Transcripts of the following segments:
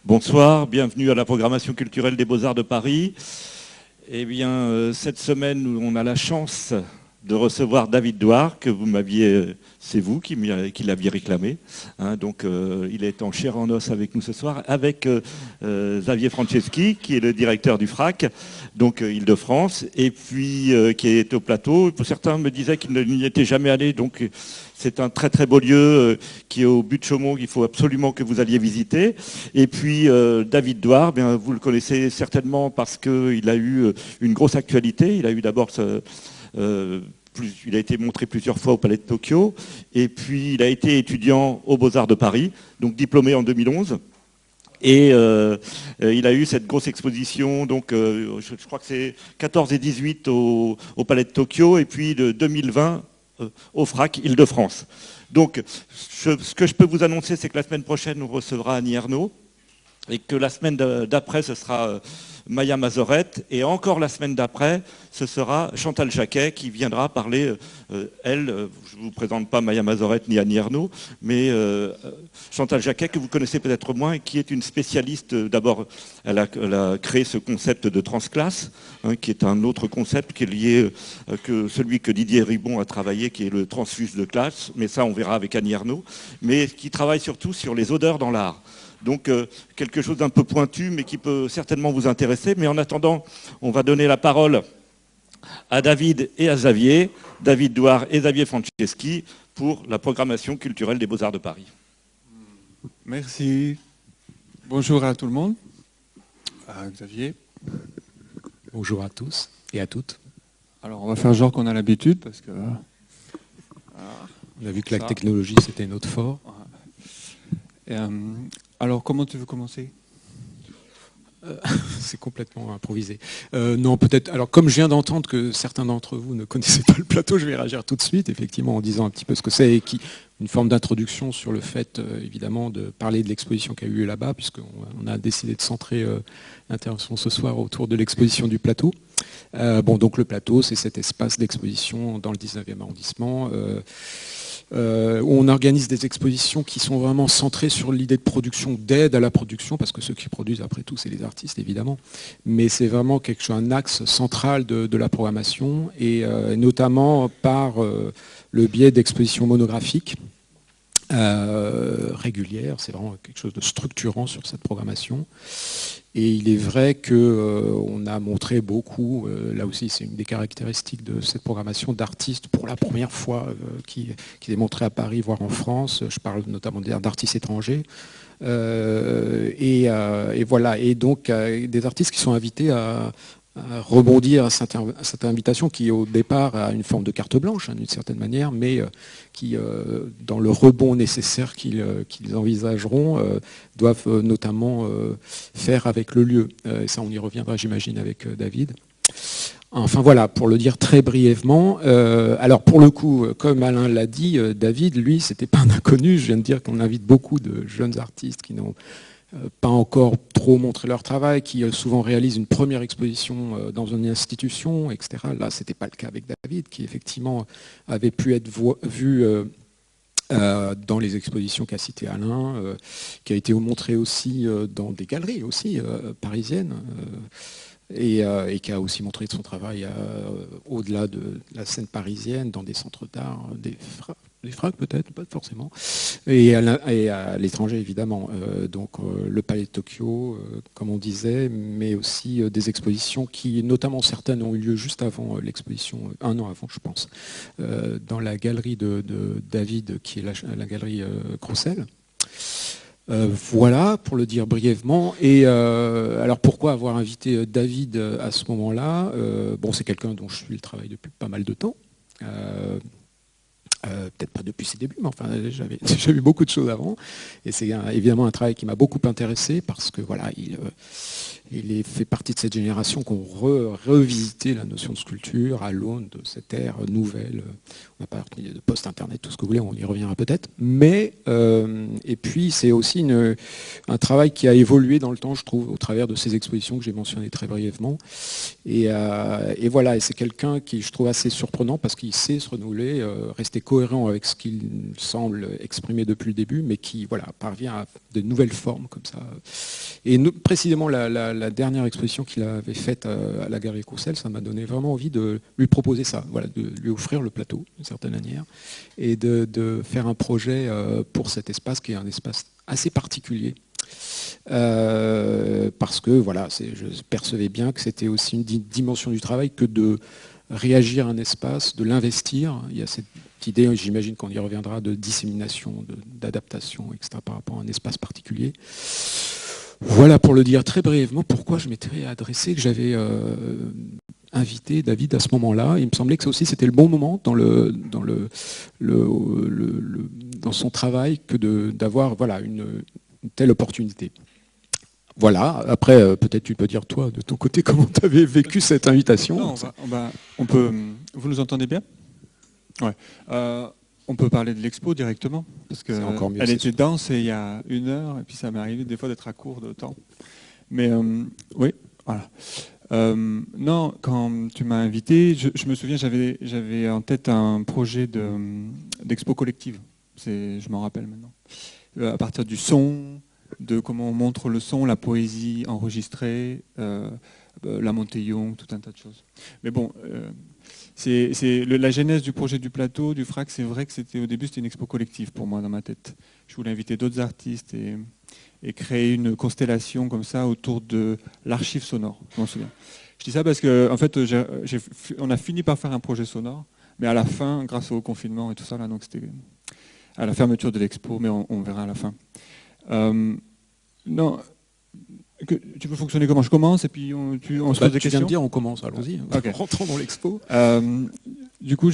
Bonsoir, bienvenue à la programmation culturelle des Beaux-Arts de Paris. Eh bien, cette semaine, on a la chance de recevoir David Douard, que vous m'aviez, c'est vous qui l'aviez réclamé. Hein, donc, il est en chair en os avec nous ce soir, avec Xavier Franceschi, qui est le directeur du FRAC, donc Île-de-France, et puis qui est au plateau. Certains me disaient qu'ils n'y étaient jamais allés, donc c'est un très très beau lieu qui est au but de Chaumont, qu'il faut absolument que vous alliez visiter. Et puis David Douard, bien, vous le connaissez certainement parce qu'il a eu une grosse actualité. Il a eu d'abord il a été montré plusieurs fois au Palais de Tokyo, et puis il a été étudiant aux Beaux-Arts de Paris, donc diplômé en 2011. Et il a eu cette grosse exposition, donc je crois que c'est 14 et 18 au Palais de Tokyo, et puis de 2020 au FRAC Île-de-France. Donc ce que je peux vous annoncer, c'est que la semaine prochaine, on recevra Annie Ernaux, et que la semaine d'après, ce sera Maya Mazorette, et encore la semaine d'après, ce sera Chantal Jacquet qui viendra parler, elle, je ne vous présente pas Maya Mazorette ni Annie Ernaux, mais Chantal Jacquet, que vous connaissez peut-être moins, et qui est une spécialiste. D'abord, elle a créé ce concept de transclasse, hein, qui est un autre concept qui est lié que celui que Didier Ribon a travaillé, qui est le transfuse de classe, mais ça on verra avec Annie Ernaux, mais qui travaille surtout sur les odeurs dans l'art. Donc quelque chose d'un peu pointu, mais qui peut certainement vous intéresser. Mais en attendant, on va donner la parole à David et à Xavier, David Douard et Xavier Franceschi, pour la programmation culturelle des Beaux-Arts de Paris. Merci. Bonjour à tout le monde. Xavier. Bonjour à tous et à toutes. Alors on va faire genre qu'on a l'habitude, parce que... On a vu que la technologie, c'était notre fort. Alors, comment tu veux commencer ? C'est complètement improvisé. Non, peut-être. Alors, comme je viens d'entendre que certains d'entre vous ne connaissaient pas le plateau, je vais réagir tout de suite, effectivement, en disant un petit peu ce que c'est et une forme d'introduction sur le fait, évidemment, de parler de l'exposition qui a eu lieu là-bas, puisqu'on a décidé de centrer l'intervention ce soir autour de l'exposition du plateau. Donc le plateau, c'est cet espace d'exposition dans le 19e arrondissement. Où on organise des expositions qui sont vraiment centrées sur l'idée de production, d'aide à la production, parce que ceux qui produisent après tout, c'est les artistes évidemment, mais c'est vraiment un axe central de la programmation, et notamment par le biais d'expositions monographiques régulières. C'est vraiment quelque chose de structurant sur cette programmation. Et il est vrai qu'on a montré beaucoup, là aussi c'est une des caractéristiques de cette programmation, d'artistes pour la première fois qui est montrée à Paris, voire en France. Je parle notamment d'artistes étrangers. Et voilà, et donc des artistes qui sont invités à rebondir à cette invitation qui au départ a une forme de carte blanche, hein, d'une certaine manière, mais qui, dans le rebond nécessaire qu'ils envisageront, doivent notamment faire avec le lieu. Et ça, on y reviendra, j'imagine, avec David. Enfin voilà, pour le dire très brièvement, alors pour le coup, comme Alain l'a dit, David, lui, c'était pas un inconnu. Je viens de dire qu'on invite beaucoup de jeunes artistes qui n'ont pas encore trop montré leur travail, qui souvent réalisent une première exposition dans une institution, etc. Là, c'était pas le cas avec David, qui effectivement avait pu être vu dans les expositions qu'a cité Alain, qui a été montré aussi dans des galeries aussi parisiennes, et qui a aussi montré son travail au-delà de la scène parisienne, dans des centres d'art, des FRAC peut-être, pas forcément, et à l'étranger évidemment, donc le Palais de Tokyo, comme on disait, mais aussi des expositions qui, notamment certaines, ont eu lieu juste avant l'exposition, un an avant je pense, dans la galerie de David, qui est la galerie Crossel. Voilà, pour le dire brièvement. Et alors pourquoi avoir invité David à ce moment-là ? Bon, c'est quelqu'un dont je suis le travail depuis pas mal de temps. Peut-être pas depuis ses débuts, mais enfin j'avais vu beaucoup de choses avant, et c'est évidemment un travail qui m'a beaucoup intéressé parce que voilà, il fait partie de cette génération qui ont revisité la notion de sculpture à l'aune de cette ère nouvelle. On n'a pas parlé de post-internet, tout ce que vous voulez, on y reviendra peut-être, mais et puis c'est aussi un travail qui a évolué dans le temps, je trouve, au travers de ces expositions que j'ai mentionnées très brièvement, et voilà, et c'est quelqu'un qui je trouve assez surprenant parce qu'il sait se renouveler, rester cohérent avec ce qu'il semble exprimer depuis le début, mais qui voilà, parvient à de nouvelles formes comme ça. Et précisément la dernière exposition qu'il avait faite à la Galerie Courcelles, ça m'a donné vraiment envie de lui proposer ça, voilà, de lui offrir le plateau d'une certaine manière, et de faire un projet pour cet espace qui est un espace assez particulier. Parce que voilà, je percevais bien que c'était aussi une dimension du travail que de réagir à un espace, de l'investir. Il y a cette idée, j'imagine qu'on y reviendra, de dissémination, d'adaptation, etc. par rapport à un espace particulier. Voilà, pour le dire très brièvement, pourquoi je m'étais adressé, que j'avais invité David à ce moment-là. Il me semblait que ça aussi c'était le bon moment dans son travail que d'avoir voilà, une telle opportunité. Voilà, après peut-être tu peux dire toi de ton côté comment tu avais vécu cette invitation. Non, on peut. Vous nous entendez bien? Ouais. On peut parler de l'expo directement, parce qu'elle était dense et il y a 1 heure, et puis ça m'est arrivé des fois d'être à court de temps. Mais oui, voilà. Non, quand tu m'as invité, je me souviens, j'avais en tête un projet d'expo collective. Je m'en rappelle maintenant. À partir du son, de comment on montre le son, la poésie enregistrée, la montée Young, tout un tas de choses. Mais bon, la genèse du projet du plateau, du FRAC, c'est vrai que au début c'était une expo collective pour moi dans ma tête. Je voulais inviter d'autres artistes et créer une constellation comme ça autour de l'archive sonore, je m'en souviens. Je dis ça parce que en fait, on a fini par faire un projet sonore, mais à la fin, grâce au confinement et tout ça, là, donc c'était à la fermeture de l'expo, mais on verra à la fin. Non, tu peux fonctionner comment? Je commence et puis on se pose des questions. Tu viens de dire on commence, allons-y. Okay. Rentrons dans l'expo. Du coup,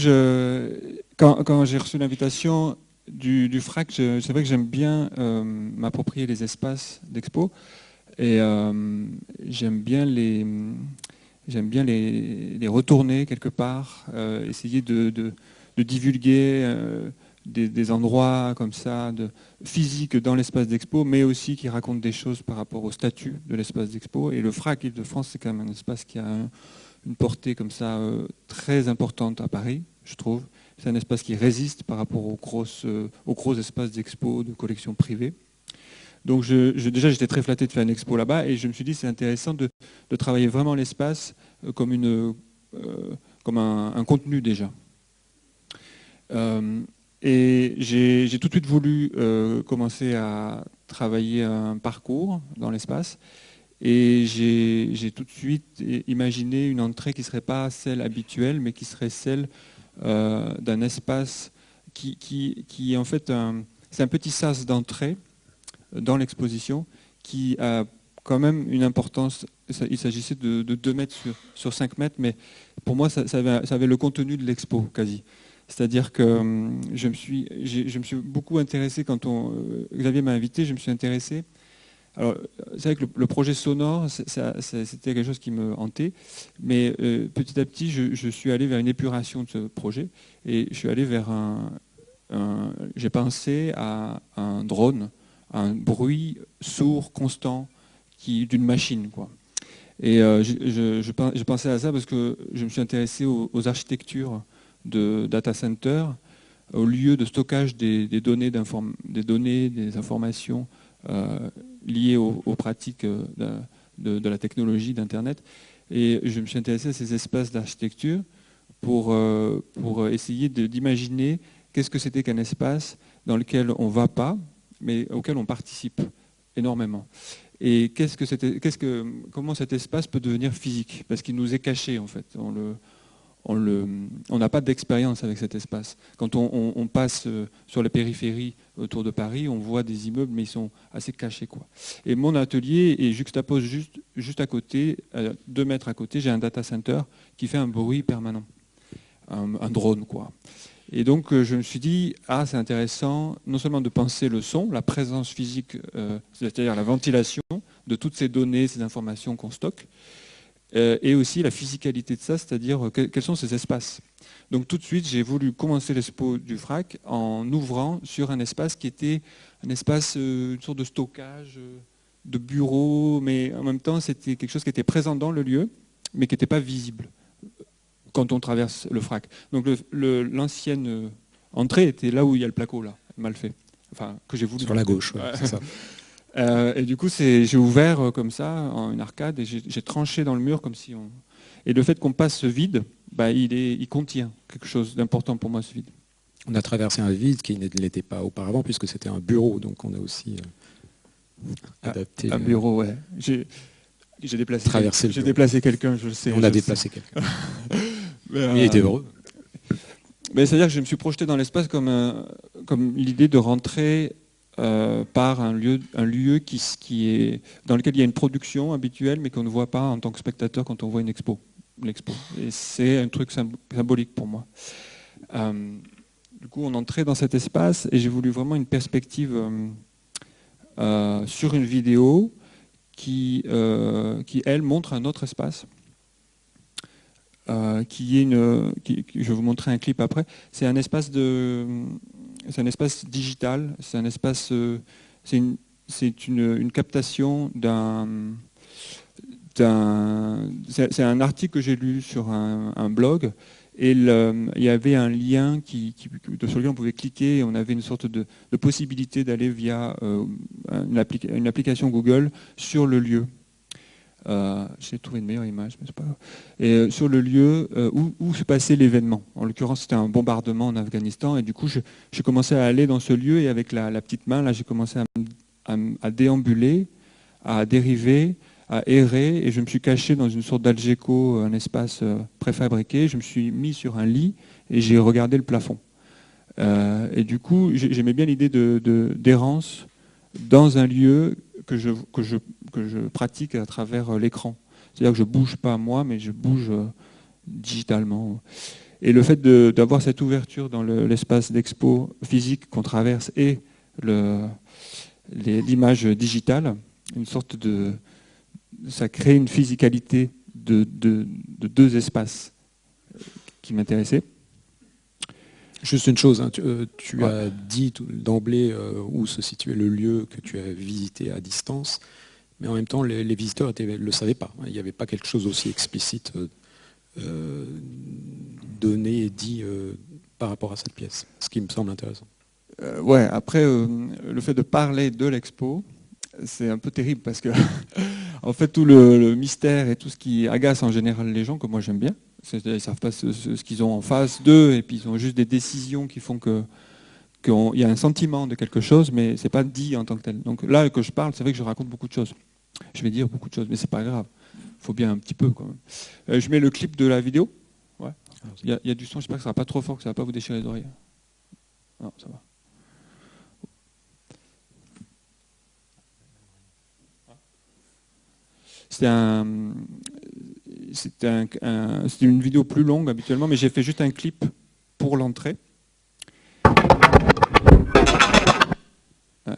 quand j'ai reçu l'invitation du FRAC, c'est vrai que j'aime bien m'approprier les espaces d'expo et j'aime bien les retourner quelque part, essayer de divulguer des endroits comme ça, physiques dans l'espace d'expo, mais aussi qui racontent des choses par rapport au statut de l'espace d'expo. Et le FRAC Île-de-France, c'est quand même un espace qui a une portée comme ça très importante à Paris, je trouve. C'est un espace qui résiste par rapport aux gros espaces d'expo, de collections privées. Donc déjà, j'étais très flatté de faire une expo là-bas et je me suis dit c'est intéressant de travailler vraiment l'espace comme un contenu déjà. Et j'ai tout de suite voulu commencer à travailler un parcours dans l'espace. Et j'ai tout de suite imaginé une entrée qui ne serait pas celle habituelle, mais qui serait celle d'un espace qui en fait, c'est un petit sas d'entrée dans l'exposition qui a quand même une importance. Il s'agissait de 2 mètres sur 5 mètres, mais pour moi, ça avait le contenu de l'expo quasi. C'est-à-dire que je me suis beaucoup intéressé quand Xavier m'a invité, je me suis intéressé. Alors, c'est vrai que le projet sonore, c'était quelque chose qui me hantait, mais petit à petit, je suis allé vers une épuration de ce projet et je suis allé vers j'ai pensé à un drone, un bruit sourd, constant, d'une machine, quoi. Et je pensais à ça parce que je me suis intéressé aux architectures de data center, au lieu de stockage des données, des informations liées aux pratiques de la technologie d'Internet. Et je me suis intéressé à ces espaces d'architecture pour essayer d'imaginer qu'est-ce que c'était qu'un espace dans lequel on ne va pas, mais auquel on participe énormément. Et comment cet espace peut devenir physique? Parce qu'il nous est caché, en fait. On n'a pas d'expérience avec cet espace. Quand on passe sur les périphéries autour de Paris, on voit des immeubles, mais ils sont assez cachés, quoi. Et mon atelier est juxtapose juste à côté, 2 mètres à côté, j'ai un data center qui fait un bruit permanent, un drone, quoi. Et donc je me suis dit, c'est intéressant non seulement de penser le son, la présence physique, c'est-à-dire la ventilation de toutes ces données, ces informations qu'on stocke, et aussi la physicalité de ça, c'est-à-dire quels sont ces espaces. Donc tout de suite, j'ai voulu commencer l'expo du FRAC en ouvrant sur un espace qui était un espace, une sorte de stockage, de bureau, mais en même temps, c'était quelque chose qui était présent dans le lieu, mais qui n'était pas visible quand on traverse le FRAC. Donc l'ancienne entrée était là où il y a le placo, là, mal fait. Enfin, que j'ai voulu. Sur la gauche, ouais, c'est ça. Et du coup, j'ai ouvert comme ça, en une arcade, et j'ai tranché dans le mur comme si on... Et le fait qu'on passe ce vide, bah, il contient quelque chose d'important pour moi, ce vide. On a traversé un vide qui ne l'était pas auparavant, puisque c'était un bureau, donc on a aussi adapté. Un bureau, ouais. J'ai Traversé déplacé quelqu'un, je le sais. On a déplacé quelqu'un. Il était heureux. Mais c'est-à-dire que je me suis projeté dans l'espace comme l'idée de rentrer par un lieu qui est, dans lequel il y a une production habituelle, mais qu'on ne voit pas en tant que spectateur quand on voit l'expo. Et c'est un truc symbolique pour moi. Du coup, on entrait dans cet espace et j'ai voulu vraiment une perspective sur une vidéo qui, elle, montre un autre espace. Je vais vous montrer un clip après. C'est un espace digital. C'est un espace. C'est une captation c'est un article que j'ai lu sur un blog. Et il y avait un lien sur lequel on pouvait cliquer et on avait une sorte de possibilité d'aller via une application Google sur le lieu. J'ai trouvé une meilleure image, mais c'est pas grave. Et sur le lieu où se passait l'événement. En l'occurrence, c'était un bombardement en Afghanistan. Et du coup, j'ai commencé à aller dans ce lieu et avec la petite main, là, j'ai commencé à déambuler, à dériver, à errer. Et je me suis caché dans une sorte d'algeco, un espace préfabriqué. Je me suis mis sur un lit et j'ai regardé le plafond. Et du coup, j'aimais bien l'idée d'errance dans un lieu que je pratique à travers l'écran. C'est-à-dire que je ne bouge pas moi, mais je bouge digitalement. Et le fait d'avoir cette ouverture dans l'espace d'expo physique qu'on traverse et l'image digitale, une sorte ça crée une physicalité de deux espaces qui m'intéressaient. Juste une chose, hein, tu as dit d'emblée où se situait le lieu que tu as visité à distance, mais en même temps, les visiteurs ne le savaient pas. Il n'y avait pas quelque chose aussi explicite donné et dit par rapport à cette pièce, ce qui me semble intéressant. Ouais, après, le fait de parler de l'expo, c'est un peu terrible parce que en fait tout le mystère et tout ce qui agace en général les gens, que moi j'aime bien, c'est-à-dire ils ne savent pas ce qu'ils ont en face d'eux et puis ils ont juste des décisions qui font qu'il y a un sentiment de quelque chose, mais c'est pas dit en tant que tel. Donc là que je parle, c'est vrai que je raconte beaucoup de choses. Je vais dire beaucoup de choses, mais c'est pas grave. Il faut bien un petit peu quand même. Je mets le clip de la vidéo. Ouais. Il y a du son, j'espère que ça sera pas trop fort, que ça va pas vous déchirer les oreilles. Non, ça va. C'était une vidéo plus longue habituellement, mais j'ai fait juste un clip pour l'entrée. Ouais.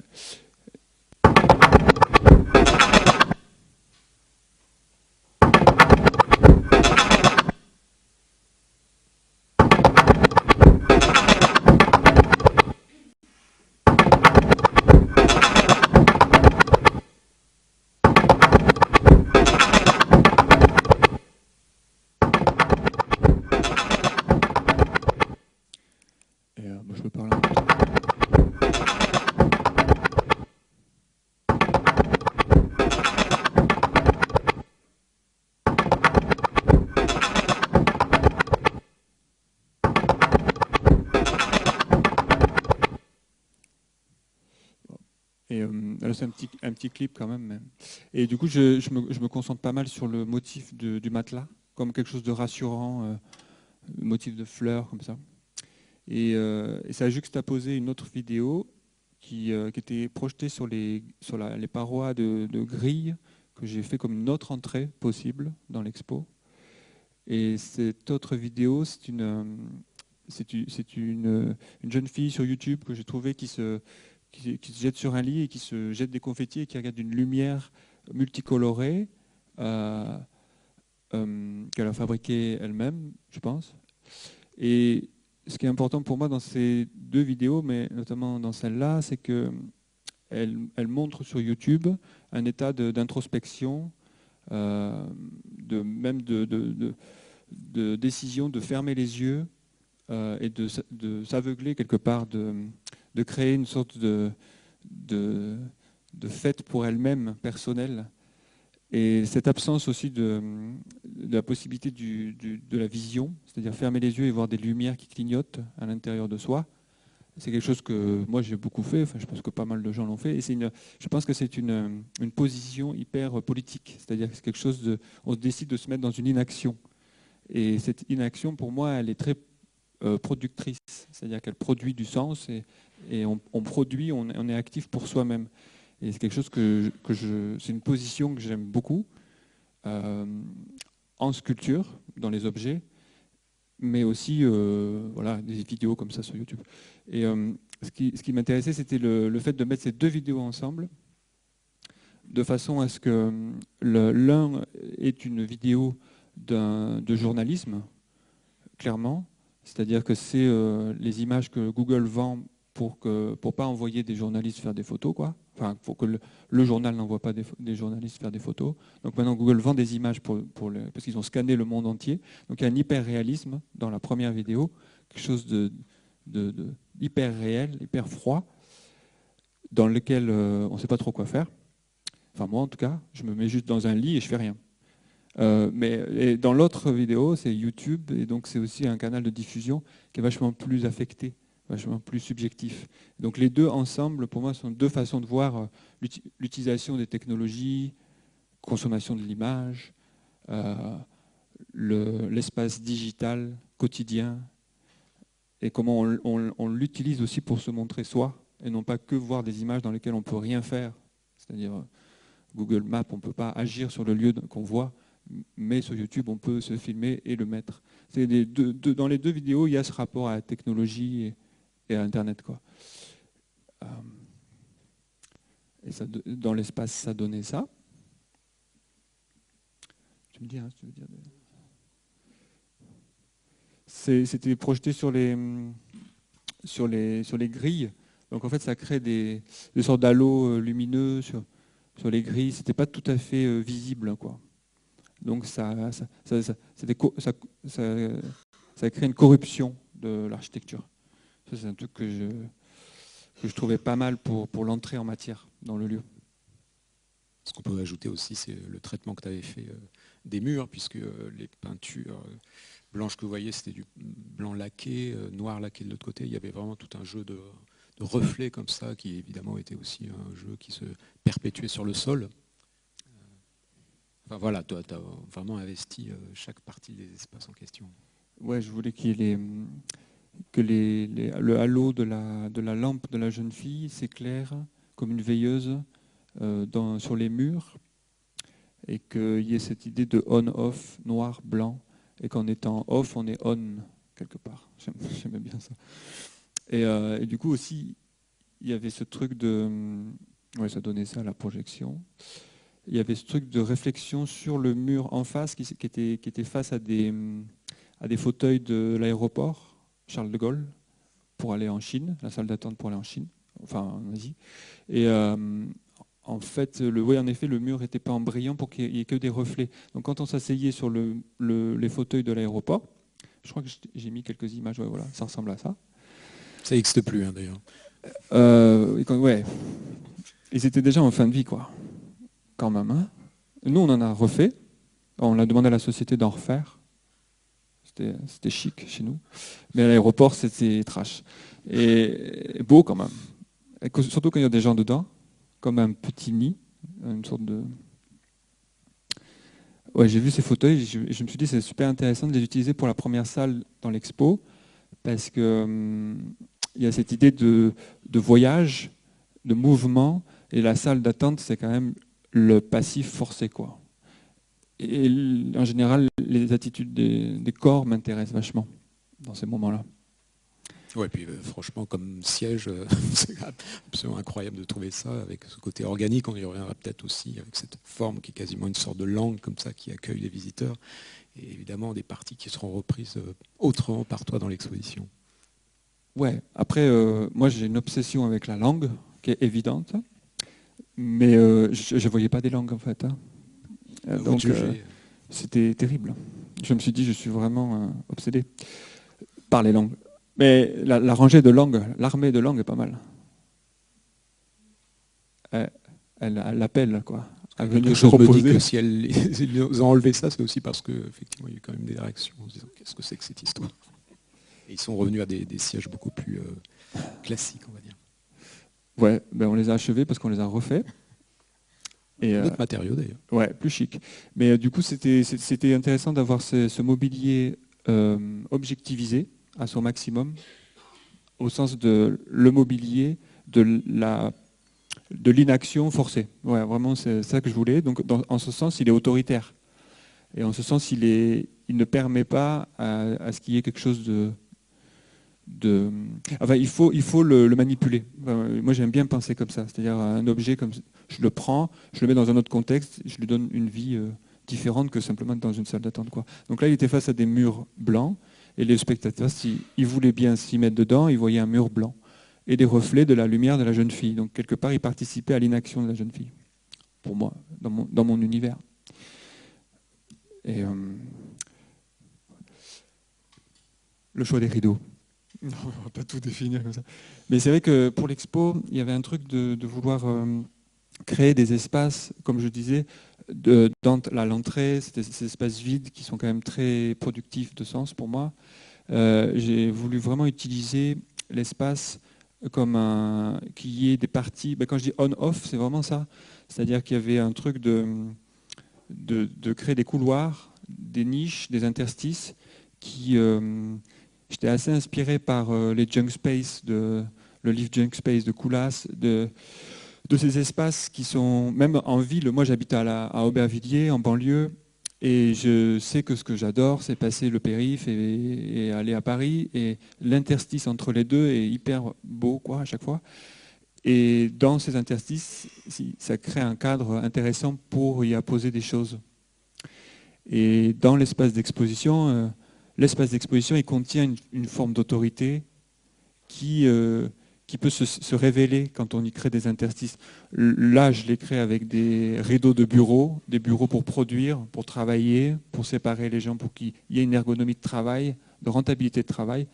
Je peux parler un peu. Et là, c'est un petit clip quand même. Et du coup, je me concentre pas mal sur le motif du matelas, comme quelque chose de rassurant, le motif de fleurs, comme ça. Et ça a juxtaposé une autre vidéo qui était projetée sur les parois de grille que j'ai fait comme une autre entrée possible dans l'expo. Et cette autre vidéo, c'est une jeune fille sur YouTube que j'ai trouvée qui se jette sur un lit et qui se jette des confettis et qui regarde une lumière multicolorée qu'elle a fabriquée elle-même, je pense. Et ce qui est important pour moi dans ces deux vidéos, mais notamment dans celle-là, c'est qu'elle montre sur YouTube un état d'introspection, même de décision de fermer les yeux et de s'aveugler quelque part, de créer une sorte de fête pour elle-même personnelle. Et cette absence aussi de la possibilité de la vision, c'est-à-dire fermer les yeux et voir des lumières qui clignotent à l'intérieur de soi, c'est quelque chose que moi j'ai beaucoup fait, enfin, je pense que pas mal de gens l'ont fait, et je pense que c'est une position hyper politique, c'est-à-dire que c'est quelque chose on se décide de se mettre dans une inaction. Et cette inaction, pour moi, elle est très productrice, c'est-à-dire qu'elle produit du sens, et on produit, on est actif pour soi-même. Et c'est quelque chose c'est une position que j'aime beaucoup en sculpture, dans les objets, mais aussi voilà, des vidéos comme ça sur YouTube. Et ce qui m'intéressait, c'était le fait de mettre ces deux vidéos ensemble, de façon à ce que l'un est une vidéo de journalisme, clairement, c'est-à-dire que c'est les images que Google vend pour pas envoyer des journalistes faire des photos, quoi. Enfin, pour que le journal n'envoie pas des journalistes faire des photos. Donc maintenant, Google vend des images parce qu'ils ont scanné le monde entier. Donc il y a un hyper-réalisme dans la première vidéo, quelque chose de hyper réel, hyper froid, dans lequel on ne sait pas trop quoi faire. Enfin moi en tout cas, je me mets juste dans un lit et je fais rien. Et dans l'autre vidéo, c'est YouTube, et donc c'est aussi un canal de diffusion qui est vachement plus affecté, vachement plus subjectif. Donc les deux ensemble, pour moi, sont deux façons de voir l'utilisation des technologies, consommation de l'image, l'espace digital quotidien, et comment on l'utilise aussi pour se montrer soi, et non pas que voir des images dans lesquelles on ne peut rien faire. C'est-à-dire Google Maps, on ne peut pas agir sur le lieu qu'on voit, mais sur YouTube, on peut se filmer et le mettre. Dans les deux vidéos, il y a ce rapport à la technologie et à Internet, quoi. Et ça, dans l'espace, ça donnait ça. Tu me dis, hein, si tu veux dire. C'était projeté sur les grilles. Donc en fait, ça crée des sortes d'halos lumineux sur les grilles. C'était pas tout à fait visible, quoi. Donc ça crée une corruption de l'architecture. Ça, c'est un truc que je trouvais pas mal pour l'entrée en matière dans le lieu. Ce qu'on peut ajouter aussi, c'est le traitement que tu avais fait des murs, puisque les peintures blanches que vous voyez, c'était du blanc laqué, noir laqué de l'autre côté. Il y avait vraiment tout un jeu de reflets comme ça, qui évidemment était aussi un jeu qui se perpétuait sur le sol. Enfin, voilà, tu as vraiment investi chaque partie des espaces en question. Ouais, je voulais que le halo de la lampe de la jeune fille s'éclaire comme une veilleuse sur les murs, et qu'il y ait cette idée de on-off, noir, blanc, et qu'en étant off, on est on, quelque part. J'aimais bien ça. Et du coup aussi, il y avait ce truc ouais, ça donnait ça à la projection. Il y avait ce truc de réflexion sur le mur en face qui était face à des fauteuils de l'aéroport Charles de Gaulle pour aller en Chine, la salle d'attente pour aller en Chine, enfin en Asie. Et en fait, en effet, le mur n'était pas en brillant pour qu'il n'y ait que des reflets. Donc quand on s'asseyait sur les fauteuils de l'aéroport, je crois que j'ai mis quelques images, ouais, voilà, ça ressemble à ça. Ça n'existe plus, hein, d'ailleurs. Ouais, ils étaient déjà en fin de vie, quoi. Quand même. Hein. Nous, on en a refait. On a demandé à la société d'en refaire. C'était chic chez nous. Mais à l'aéroport, c'était trash. Et beau quand même. Et surtout quand il y a des gens dedans, comme un petit nid, une sorte de... Ouais, j'ai vu ces fauteuils, je me suis dit c'est super intéressant de les utiliser pour la première salle dans l'expo, parce que il y a cette idée de voyage, de mouvement, et la salle d'attente, c'est quand même le passif forcé, quoi. Et en général, les attitudes des corps m'intéressent vachement dans ces moments-là. Ouais, puis franchement, comme siège, c'est absolument incroyable de trouver ça avec ce côté organique. On y reviendra peut-être aussi avec cette forme qui est quasiment une sorte de langue comme ça qui accueille les visiteurs. Et évidemment, des parties qui seront reprises autrement par toi dans l'exposition. Ouais, après, moi j'ai une obsession avec la langue qui est évidente, mais je ne voyais pas des langues en fait. Hein. Donc c'était terrible. Je me suis dit, je suis vraiment obsédé. par les langues. Mais la rangée de langues, l'armée de langues est pas mal. Elle appelle, quoi. À venir Quelque se chose me dit reposer. que si ils ont enlevé ça, c'est aussi parce qu'effectivement, il y a eu quand même des réactions en se disant qu'est-ce que c'est que cette histoire. Et ils sont revenus à des sièges beaucoup plus classiques, on va dire. Ouais, ben on les a achevés parce qu'on les a refaits. Et, D'autres matériaux d'ailleurs. ouais, plus chic. Mais du coup, c'était intéressant d'avoir ce mobilier objectivisé à son maximum, au sens de le mobilier de l'inaction forcée. Ouais, vraiment, c'est ça que je voulais. Donc, en ce sens, il est autoritaire. Et en ce sens, il ne permet pas à ce qu'il y ait quelque chose enfin, il faut le manipuler. Enfin, moi, j'aime bien penser comme ça. C'est-à-dire, un objet, comme je le prends, je le mets dans un autre contexte, je lui donne une vie différente que simplement dans une salle d'attente, quoi. Donc là, il était face à des murs blancs, et les spectateurs, s'ils voulaient bien s'y mettre dedans, ils voyaient un mur blanc et des reflets de la lumière de la jeune fille. Donc quelque part, ils participaient à l'inaction de la jeune fille, pour moi, dans mon univers. Et le choix des rideaux. Non, on va pas tout définir comme ça. Mais c'est vrai que pour l'expo, il y avait un truc de vouloir créer des espaces, comme je disais, dans l'entrée, ces espaces vides qui sont quand même très productifs de sens pour moi. J'ai voulu vraiment utiliser l'espace comme qu'il y ait des parties. Ben, quand je dis on-off, c'est vraiment ça. C'est-à-dire qu'il y avait un truc de créer des couloirs, des niches, des interstices qui... J'étais assez inspiré par les junk space, le livre Junk Space de Koulas, de ces espaces qui sont, même en ville, moi j'habite à Aubervilliers, en banlieue, et je sais que ce que j'adore, c'est passer le périph' et aller à Paris, et l'interstice entre les deux est hyper beau, quoi, à chaque fois. Et dans ces interstices, ça crée un cadre intéressant pour y apposer des choses. Et dans l'espace d'exposition, il contient une forme d'autorité qui peut se révéler quand on y crée des interstices. Là, je l'ai créé avec des rideaux de bureaux, des bureaux pour produire, pour travailler, pour séparer les gens, pour qu'il y ait une ergonomie de travail, de rentabilité de travail.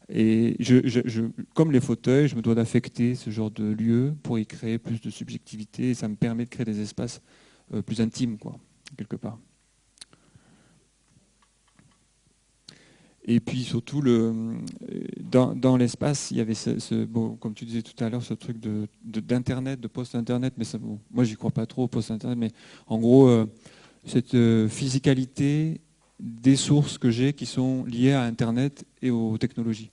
Et comme les fauteuils, je me dois d'affecter ce genre de lieu pour y créer plus de subjectivité, et ça me permet de créer des espaces plus intimes, quoi, quelque part. Et puis surtout, dans l'espace, il y avait bon, comme tu disais tout à l'heure, ce truc d'Internet, de post-Internet, mais ça, bon, moi j'y crois pas trop, post-Internet, mais en gros, cette physicalité des sources que j'ai qui sont liées à Internet et aux technologies.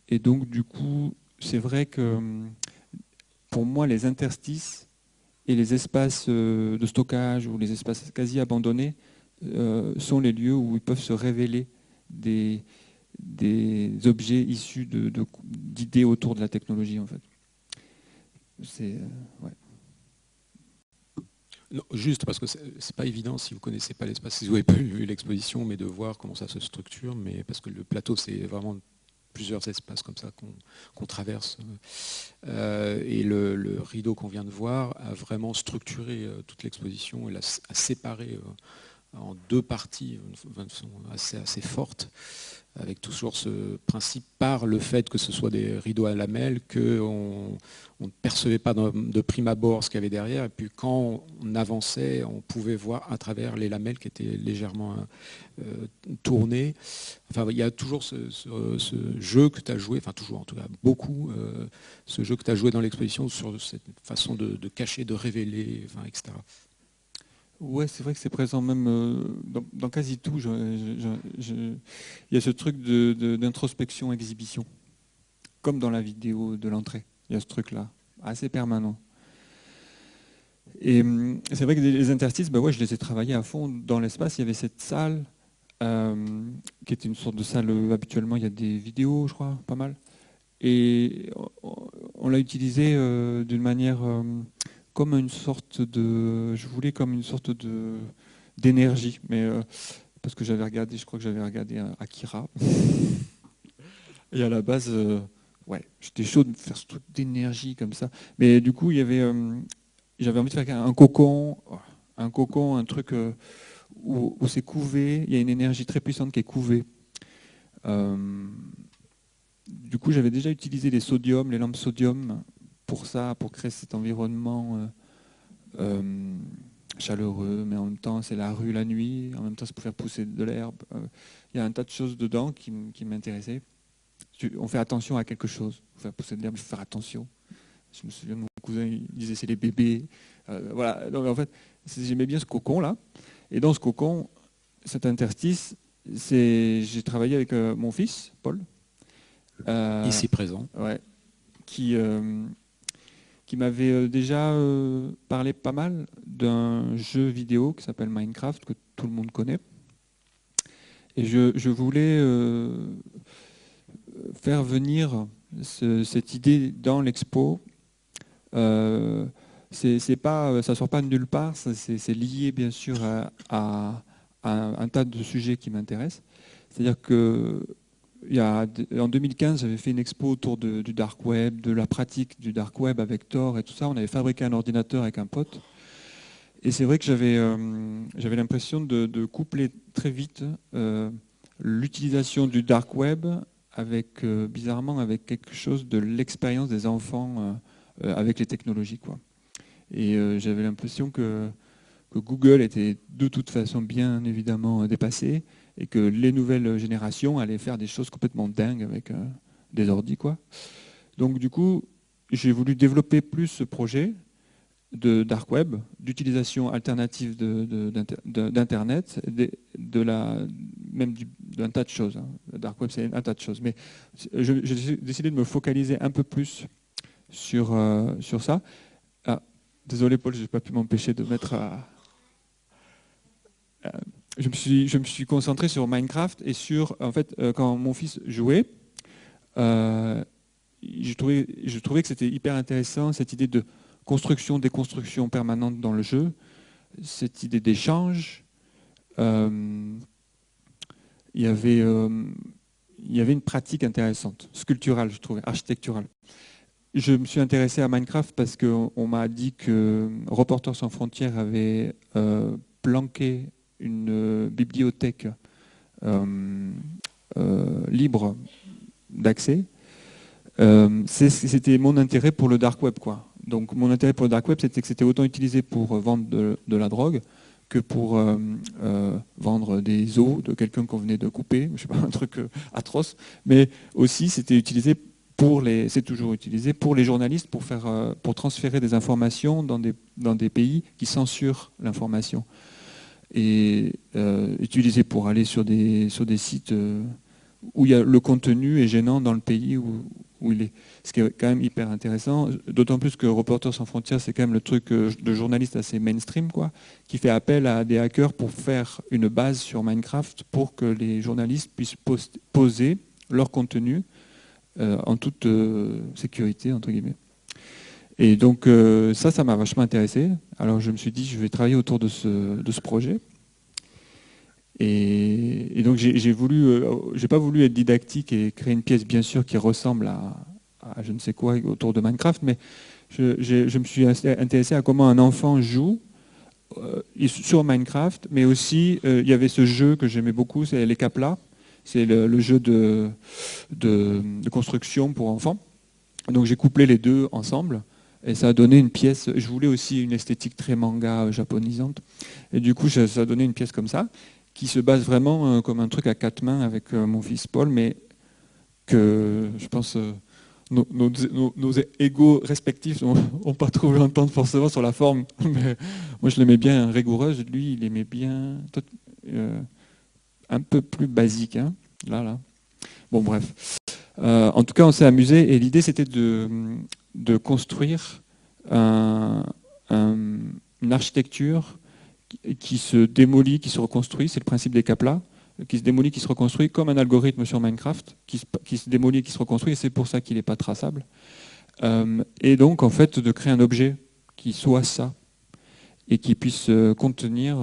Et donc du coup, c'est vrai que pour moi, les interstices et les espaces de stockage ou les espaces quasi abandonnés sont les lieux où ils peuvent se révéler des objets issus d'idées autour de la technologie, en fait. Ouais. Non, juste parce que c'est pas évident si vous connaissez pas l'espace, si vous n'avez pas vu l'exposition, mais de voir comment ça se structure, mais parce que le plateau, c'est vraiment plusieurs espaces comme ça qu'on traverse. Et le rideau qu'on vient de voir a vraiment structuré toute l'exposition, et a séparé en deux parties de façon assez forte, avec toujours ce principe par le fait que ce soit des rideaux à lamelles, qu'on ne percevait pas de prime abord ce qu'il y avait derrière, et puis quand on avançait, on pouvait voir à travers les lamelles qui étaient légèrement tournées. Enfin, il y a toujours ce jeu que tu as joué, enfin toujours en tout cas beaucoup, ce jeu que tu as joué dans l'exposition sur cette façon de cacher, de révéler, enfin, etc. Ouais, c'est vrai que c'est présent même dans quasi tout. Il y a ce truc d'introspection-exhibition, comme dans la vidéo de l'entrée. Il y a ce truc-là, assez permanent. Et c'est vrai que les interstices, bah ouais, je les ai travaillés à fond dans l'espace. Il y avait cette salle qui était une sorte de salle, habituellement il y a des vidéos, je crois, pas mal. Et on l'a utilisé d'une manière... comme une sorte de... Je voulais comme une sorte d'énergie, mais parce que je crois que j'avais regardé Akira. Et à la base, ouais, j'étais chaud de faire ce truc d'énergie comme ça. Mais du coup, j'avais envie de faire un cocon, un truc où c'est couvé, il y a une énergie très puissante qui est couvée. Du coup, j'avais déjà utilisé les lampes sodium pour ça, pour créer cet environnement chaleureux, mais en même temps c'est la rue la nuit, en même temps c'est pour faire pousser de l'herbe. Il y a un tas de choses dedans qui m'intéressaient. On fait attention à quelque chose. Pour faire pousser de l'herbe, il faut faire attention. Je me souviens de mon cousin, il disait c'est les bébés. Voilà. Donc, en fait, j'aimais bien ce cocon là. Et dans ce cocon, cet interstice, j'ai travaillé avec mon fils, Paul. Ici présent. Ouais, qui m'avait déjà parlé pas mal d'un jeu vidéo qui s'appelle Minecraft, que tout le monde connaît. Et je voulais faire venir cette idée dans l'expo. Ça sort pas de nulle part, c'est lié bien sûr à un tas de sujets qui m'intéressent. C'est-à-dire que en 2015, j'avais fait une expo autour du dark web, de la pratique du dark web avec Tor et tout ça. On avait fabriqué un ordinateur avec un pote. Et c'est vrai que j'avais l'impression de coupler très vite l'utilisation du dark web bizarrement avec quelque chose de l'expérience des enfants avec les technologies, quoi. Et j'avais l'impression que Google était de toute façon bien évidemment dépassé et que les nouvelles générations allaient faire des choses complètement dingues avec des ordis, quoi. Donc du coup, j'ai voulu développer plus ce projet de dark web, d'utilisation alternative d'Internet, même d'un tas de choses. Hein. Le dark web, c'est un tas de choses. Mais j'ai décidé de me focaliser un peu plus sur ça. Ah, désolé Paul, je n'ai pas pu m'empêcher de mettre je me suis concentré sur Minecraft et sur, en fait, quand mon fils jouait, je trouvais que c'était hyper intéressant, cette idée de construction, déconstruction permanente dans le jeu, cette idée d'échange. Il y avait une pratique intéressante, sculpturale, je trouvais, architecturale. Je me suis intéressé à Minecraft parce qu'on m'a dit que Reporters sans frontières avait planqué une bibliothèque libre d'accès. C'était mon intérêt pour le dark web, quoi. Donc mon intérêt pour le dark web, c'était que c'était autant utilisé pour vendre de la drogue que pour vendre des os de quelqu'un qu'on venait de couper, je sais pas, un truc atroce, mais aussi c'était utilisé c'est toujours utilisé pour les journalistes pour transférer des informations dans des pays qui censurent l'information et utilisé pour aller sur des sites où le contenu est gênant dans le pays où il est. Ce qui est quand même hyper intéressant, d'autant plus que Reporters sans frontières, c'est quand même le truc de journaliste assez mainstream, quoi, qui fait appel à des hackers pour faire une base sur Minecraft pour que les journalistes puissent poser leur contenu en toute sécurité, entre guillemets. Et donc ça m'a vachement intéressé. Alors je me suis dit, je vais travailler autour de ce projet. Et donc j'ai pas voulu être didactique et créer une pièce bien sûr qui ressemble à je ne sais quoi autour de Minecraft, mais je me suis intéressé à comment un enfant joue sur Minecraft, mais aussi il y avait ce jeu que j'aimais beaucoup, c'est les Kapla, c'est le jeu de construction pour enfants. Donc j'ai couplé les deux ensemble. Et ça a donné une pièce, je voulais aussi une esthétique très manga japonisante. Et du coup, ça a donné une pièce comme ça, qui se base vraiment comme un truc à quatre mains avec mon fils Paul, mais que je pense nos égos respectifs n'ont pas trouvé l'entente forcément sur la forme. Mais moi, je l'aimais bien rigoureuse, lui, il aimait bien un peu plus basique. Hein, là. Bon, bref. En tout cas, on s'est amusé et l'idée, c'était de construire une architecture qui se démolit, qui se reconstruit, c'est le principe des Kapla, qui se démolit, qui se reconstruit comme un algorithme sur Minecraft, qui se démolit, qui se reconstruit, et c'est pour ça qu'il n'est pas traçable. Et donc, en fait, de créer un objet qui soit ça, et qui puisse contenir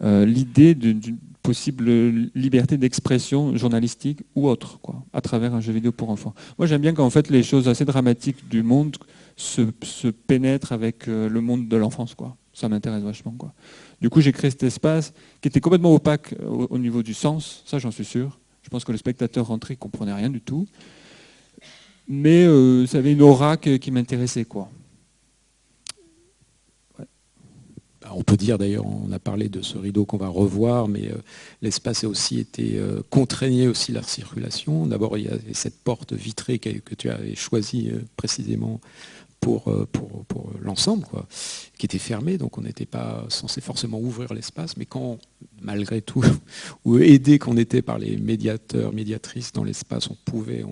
l'idée d'une possible liberté d'expression journalistique ou autre, quoi, à travers un jeu vidéo pour enfants. Moi, j'aime bien quand en fait, les choses assez dramatiques du monde se pénètrent avec le monde de l'enfance, quoi. Ça m'intéresse vachement, quoi. Du coup, j'ai créé cet espace qui était complètement opaque au niveau du sens, ça j'en suis sûr. Je pense que le spectateur rentré ne comprenait rien du tout. Mais ça avait une aura qui m'intéressait, quoi. On peut dire d'ailleurs, on a parlé de ce rideau qu'on va revoir, mais l'espace a aussi été contraigné aussi la circulation. D'abord, il y avait cette porte vitrée que tu avais choisie précisément pour l'ensemble, quoi, qui était fermée, donc on n'était pas censé forcément ouvrir l'espace, mais quand, malgré tout, ou aidé qu'on était par les médiateurs, médiatrices dans l'espace, on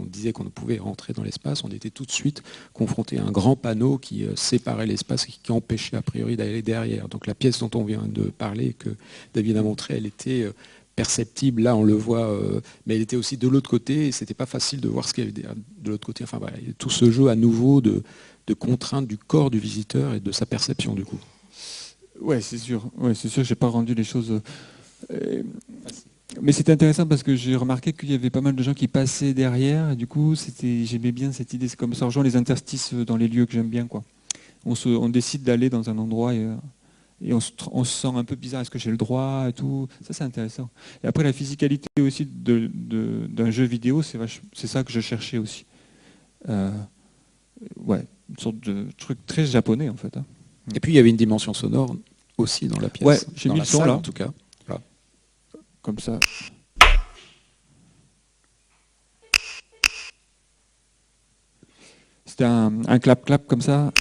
disait qu'on pouvait rentrer dans l'espace, on était tout de suite confronté à un grand panneau qui séparait l'espace et qui empêchait a priori d'aller derrière. Donc la pièce dont on vient de parler, que David a montré, elle était perceptible, là on le voit, mais elle était aussi de l'autre côté, et c'était pas facile de voir ce qu'il y avait de l'autre côté. Enfin voilà, tout ce jeu à nouveau de contrainte du corps du visiteur et de sa perception du coup. Ouais, c'est sûr. Ouais, c'est sûr que j'ai pas rendu les choses. Mais c'était intéressant parce que j'ai remarqué qu'il y avait pas mal de gens qui passaient derrière. Et du coup, j'aimais bien cette idée. C'est comme ça rejoint les interstices dans les lieux que j'aime bien, quoi. On décide d'aller dans un endroit et on se sent un peu bizarre. Est-ce que j'ai le droit et tout. Ça, c'est intéressant. Et après, la physicalité aussi d'un jeu vidéo, c'est ça que je cherchais aussi. Ouais, une sorte de truc très japonais en fait. Et puis il y avait une dimension sonore aussi dans la pièce. Ouais, j'ai mis le son salle, là. En tout cas. Voilà. Comme ça. C'était un clap-clap comme ça.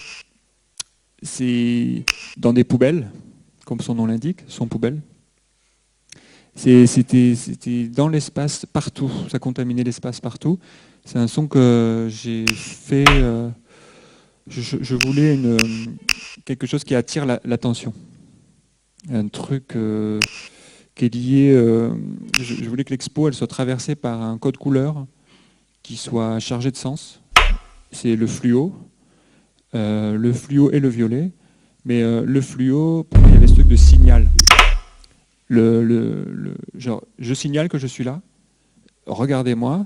C'est dans des poubelles, comme son nom l'indique, son poubelle. C'était dans l'espace partout. Ça contaminait l'espace partout. C'est un son que j'ai fait. Je voulais quelque chose qui attire l'attention. Un truc qui est lié. Je voulais que l'expo elle soit traversée par un code couleur qui soit chargé de sens. C'est le fluo. Le fluo et le violet. Mais le fluo, pour moi, il y avait ce truc de signal. Genre, je signale que je suis là. Regardez-moi.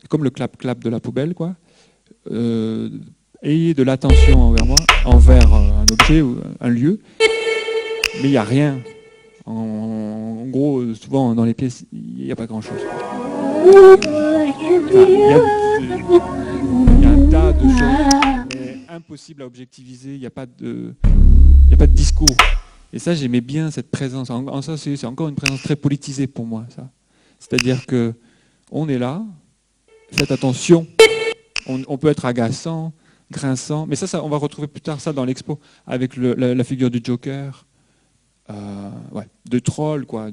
C'est comme le clap-clap de la poubelle, quoi. Ayez de l'attention envers moi, envers un objet ou un lieu, mais il n'y a rien. En gros, souvent dans les pièces, il n'y a pas grand-chose. Il y a un tas de choses, mais impossible à objectiviser, il n'y a pas de discours. Et ça, j'aimais bien cette présence. Ça, c'est encore une présence très politisée pour moi, ça. C'est-à-dire que on est là, faites attention, on peut être agaçant, grinçant, mais ça, on va retrouver plus tard ça dans l'expo avec la figure du Joker, de troll, quoi,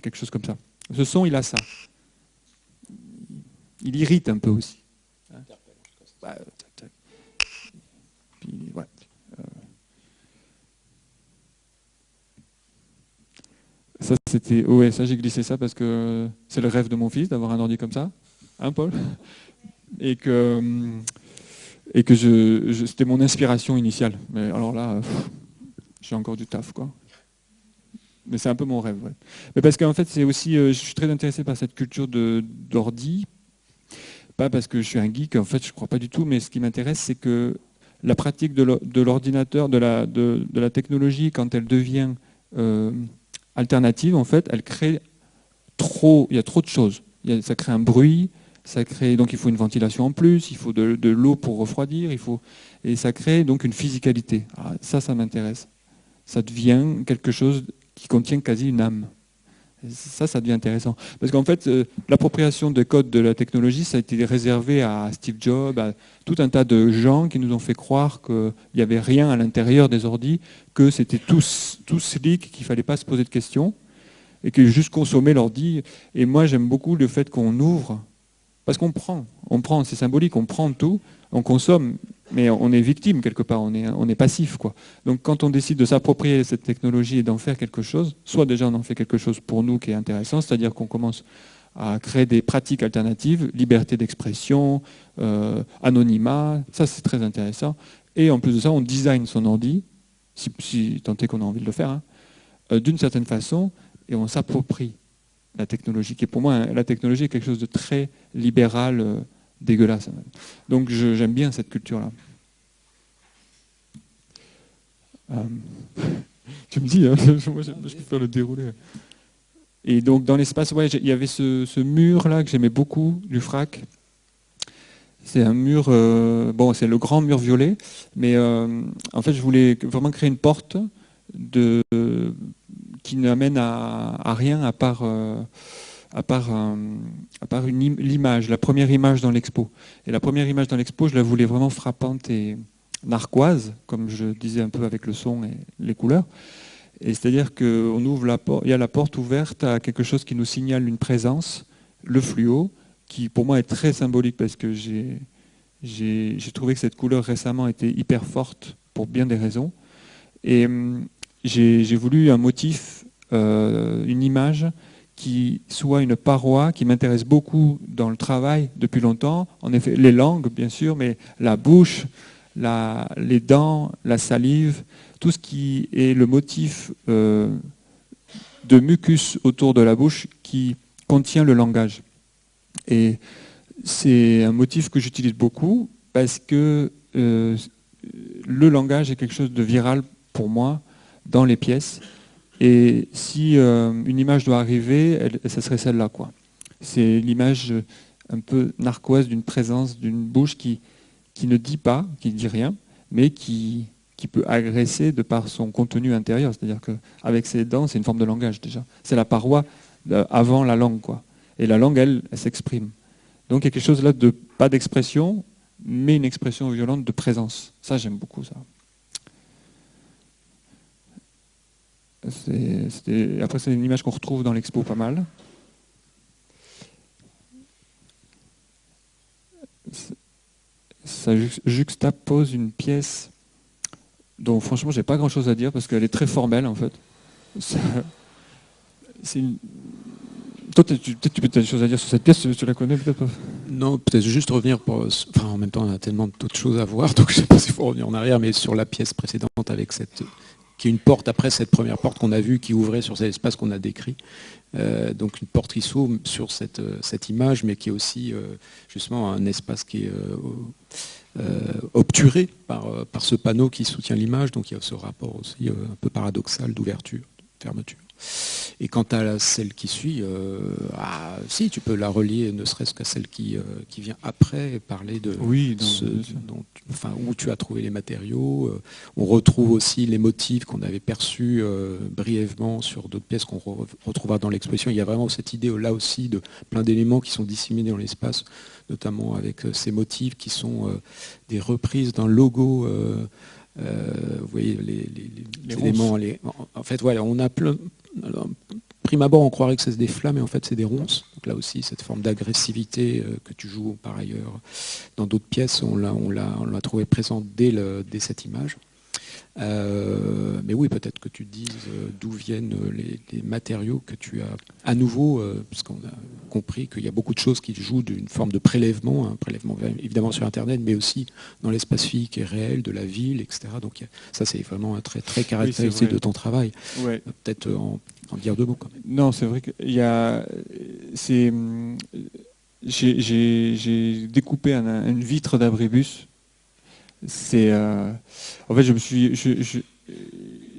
quelque chose comme ça. Ce son, il a ça. Il irrite un peu aussi. Puis, ouais. Ça, c'était, ouais, ça j'ai glissé ça parce que c'est le rêve de mon fils d'avoir un ordi comme ça, hein, Paul, et que c'était mon inspiration initiale. Mais alors là, j'ai encore du taf, quoi. Mais c'est un peu mon rêve, ouais. Mais parce qu'en fait, c'est aussi, je suis très intéressé par cette culture d'ordi, pas parce que je suis un geek, en fait, je crois pas du tout, mais ce qui m'intéresse, c'est que la pratique de l'ordinateur, de la technologie, quand elle devient alternative, en fait, elle crée il y a trop de choses. Ça crée un bruit, donc il faut une ventilation en plus, il faut de l'eau pour refroidir, et ça crée donc une physicalité. Alors ça m'intéresse. Ça devient quelque chose qui contient quasi une âme. Ça devient intéressant. Parce qu'en fait, l'appropriation des codes de la technologie, ça a été réservé à Steve Jobs, à tout un tas de gens qui nous ont fait croire qu'il n'y avait rien à l'intérieur des ordis, que c'était tout slick, qu'il ne fallait pas se poser de questions, et que juste consommer l'ordi. Et moi, j'aime beaucoup le fait qu'on ouvre, parce qu'on prend, c'est symbolique, on prend tout, on consomme, mais on est victime quelque part, on est passif, quoi. Donc quand on décide de s'approprier cette technologie et d'en faire quelque chose, soit déjà on en fait quelque chose pour nous qui est intéressant, c'est-à-dire qu'on commence à créer des pratiques alternatives, liberté d'expression, anonymat, ça c'est très intéressant. Et en plus de ça, on design son ordi, si tant est qu'on a envie de le faire, hein, d'une certaine façon, et on s'approprie la technologie, qui est pour moi, la technologie est quelque chose de très libéral, dégueulasse. Même. Donc j'aime bien cette culture-là. Tu me dis, hein, moi je peux faire le déroulé. Et donc dans l'espace, ouais, il y avait ce mur-là que j'aimais beaucoup, du FRAC. C'est un mur, bon, c'est le grand mur violet, mais en fait, je voulais vraiment créer une porte qui n'amène à rien à part l'image, la première image dans l'expo. Et la première image dans l'expo, je la voulais vraiment frappante et narquoise, comme je disais un peu avec le son et les couleurs. Et c'est-à-dire qu'on ouvre la porte, il y a la porte ouverte à quelque chose qui nous signale une présence, le fluo, qui pour moi est très symbolique parce que j'ai trouvé que cette couleur récemment était hyper forte pour bien des raisons. Et j'ai voulu un motif, une image qui soit une paroi qui m'intéresse beaucoup dans le travail depuis longtemps. En effet, les langues, bien sûr, mais la bouche, les dents, la salive, tout ce qui est le motif de mucus autour de la bouche qui contient le langage. Et c'est un motif que j'utilise beaucoup parce que le langage est quelque chose de viral pour moi dans les pièces. Et si une image doit arriver, ça serait celle-là, quoi. C'est l'image un peu narquoise d'une présence, d'une bouche qui ne dit pas, qui ne dit rien, mais qui peut agresser de par son contenu intérieur. C'est-à-dire qu'avec ses dents, c'est une forme de langage déjà. C'est la paroi avant la langue, quoi. Et la langue, elle s'exprime. Donc il y a quelque chose là de pas d'expression, mais une expression violente de présence. Ça, j'aime beaucoup ça. Après, c'est une image qu'on retrouve dans l'expo pas mal. Ça juxtapose une pièce dont franchement j'ai pas grand chose à dire parce qu'elle est très formelle en fait. Toi, peut-être tu peux as des choses à dire sur cette pièce, tu la connais peut-être pas. Non, peut-être juste revenir, en même temps on a tellement d'autres choses à voir, donc je ne sais pas s'il faut revenir en arrière, mais sur la pièce précédente avec qui est une porte après cette première porte qu'on a vue qui ouvrait sur cet espace qu'on a décrit. Donc une porte qui s'ouvre sur cette image, mais qui est aussi justement un espace qui est obturé par ce panneau qui soutient l'image, donc il y a ce rapport aussi un peu paradoxal d'ouverture, de fermeture. Et quant à celle qui suit, si tu peux la relier ne serait-ce qu'à celle qui vient après et parler de où tu as trouvé les matériaux. On retrouve aussi les motifs qu'on avait perçus brièvement sur d'autres pièces qu'on retrouvera dans l'exposition. Il y a vraiment cette idée là aussi de plein d'éléments qui sont disséminés dans l'espace, notamment avec ces motifs qui sont des reprises d'un logo. Vous voyez les éléments. En fait, voilà, on a plein. Alors, prime abord, on croirait que c'est des flammes, mais en fait, c'est des ronces. Donc là aussi, cette forme d'agressivité que tu joues par ailleurs dans d'autres pièces, on l'a trouvé présente dès cette image. Mais oui, peut-être que tu dises d'où viennent les matériaux que tu as à nouveau, puisqu'on a compris qu'il y a beaucoup de choses qui jouent d'une forme de prélèvement, un prélèvement évidemment sur Internet, mais aussi dans l'espace physique et réel de la ville, etc. Donc ça, c'est vraiment un trait très caractéristique de ton travail. Ouais. Peut-être en dire deux mots quand même. Non, c'est vrai qu'il y a... J'ai découpé une vitre d'abribus. En fait,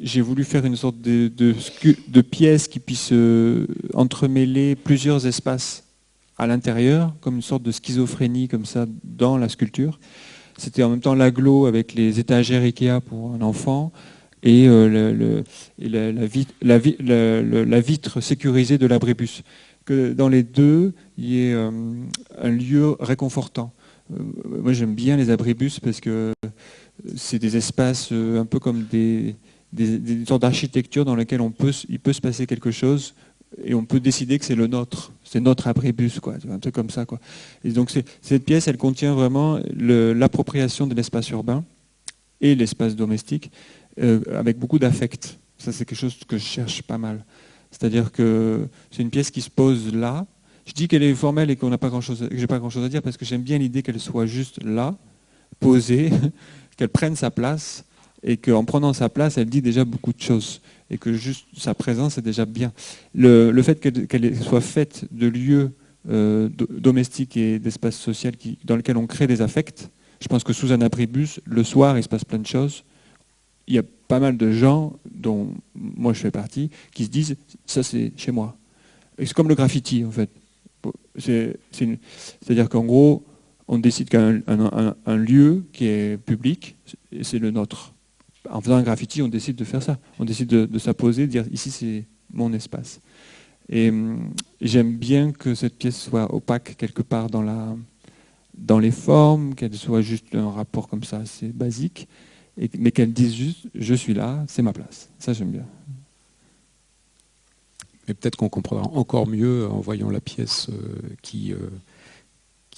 j'ai voulu faire une sorte de pièce qui puisse entremêler plusieurs espaces à l'intérieur, comme une sorte de schizophrénie comme ça dans la sculpture. C'était en même temps l'agglo avec les étagères Ikea pour un enfant et la vitre sécurisée de l'abribus. Que dans les deux, il y ait un lieu réconfortant. Moi, j'aime bien les abribus parce que c'est des espaces un peu comme des sortes d'architecture dans lesquelles il peut se passer quelque chose et on peut décider que c'est le nôtre, c'est notre abribus, quoi, un truc comme ça, quoi. Et donc cette pièce, elle contient vraiment l'appropriation de l'espace urbain et l'espace domestique avec beaucoup d'affect. Ça, c'est quelque chose que je cherche pas mal. C'est-à-dire que c'est une pièce qui se pose là. Je dis qu'elle est formelle et que j'ai pas grand-chose à dire parce que j'aime bien l'idée qu'elle soit juste là, posée, qu'elle prenne sa place et qu'en prenant sa place, elle dit déjà beaucoup de choses et que juste sa présence est déjà bien. Le fait qu'elle soit faite de lieux domestiques et d'espaces sociaux dans lesquels on crée des affects, je pense que sous un abribus, le soir, il se passe plein de choses. Il y a pas mal de gens, dont moi je fais partie, qui se disent « ça c'est chez moi ». c'est comme le graffiti en fait. C'est-à-dire qu'en gros, on décide qu'un lieu qui est public, c'est le nôtre. En faisant un graffiti, on décide de faire ça. On décide de s'apposer, de dire ici c'est mon espace. Et j'aime bien que cette pièce soit opaque quelque part dans les formes, qu'elle soit juste un rapport comme ça assez basique, mais qu'elle dise juste je suis là, c'est ma place. Ça j'aime bien. Mais peut-être qu'on comprendra encore mieux en voyant la pièce qui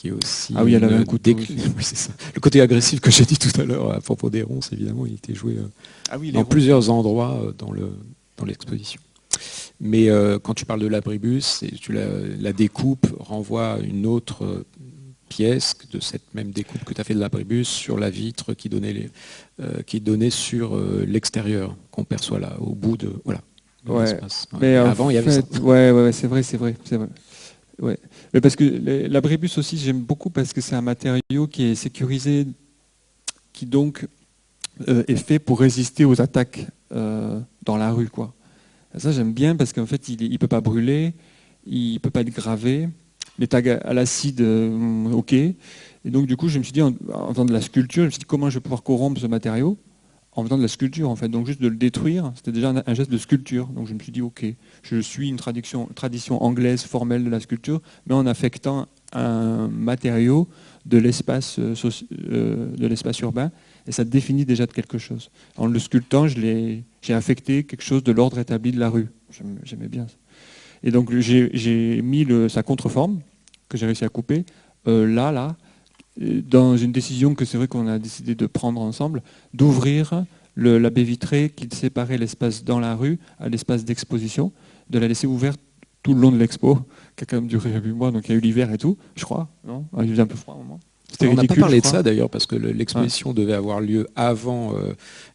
est aussi... Ah oui, elle avait un couteau. Oui, c'est ça. Le côté agressif que j'ai dit tout à l'heure à propos des ronces, évidemment, il était joué dans plusieurs endroits dans l'exposition. Mais quand tu parles de l'abribus, la découpe renvoie à une autre pièce de cette même découpe que tu as fait de l'abribus sur la vitre qui donnait sur l'extérieur qu'on perçoit là, au bout de... Voilà. Ouais. Mais avant, il y avait ça. Ouais, c'est vrai. Ouais. Mais parce que l'abribus aussi, j'aime beaucoup parce que c'est un matériau qui est sécurisé, qui donc est fait pour résister aux attaques dans la rue, quoi. Et ça, j'aime bien parce qu'en fait, il peut pas brûler, il peut pas être gravé. Les tags à l'acide, ok. Et donc, du coup, je me suis dit, en faisant de la sculpture, je me suis dit comment je vais pouvoir corrompre ce matériau en faisant de la sculpture, en fait. Donc, juste de le détruire, c'était déjà un geste de sculpture. Donc, je me suis dit, ok, je suis une tradition anglaise formelle de la sculpture, mais en affectant un matériau de l'espace urbain, et ça définit déjà de quelque chose. En le sculptant, j'ai affecté quelque chose de l'ordre établi de la rue. J'aimais bien ça. Et donc j'ai mis sa contreforme, que j'ai réussi à couper, là, dans une décision que c'est vrai qu'on a décidé de prendre ensemble, d'ouvrir la baie vitrée qui séparait l'espace dans la rue à l'espace d'exposition, de la laisser ouverte tout le long de l'expo, qui a quand même duré 8 mois, donc il y a eu l'hiver et tout, je crois, non? Il faisait un peu froid à un moment. On n'a pas parlé de ça d'ailleurs, parce que l'exposition devait avoir lieu avant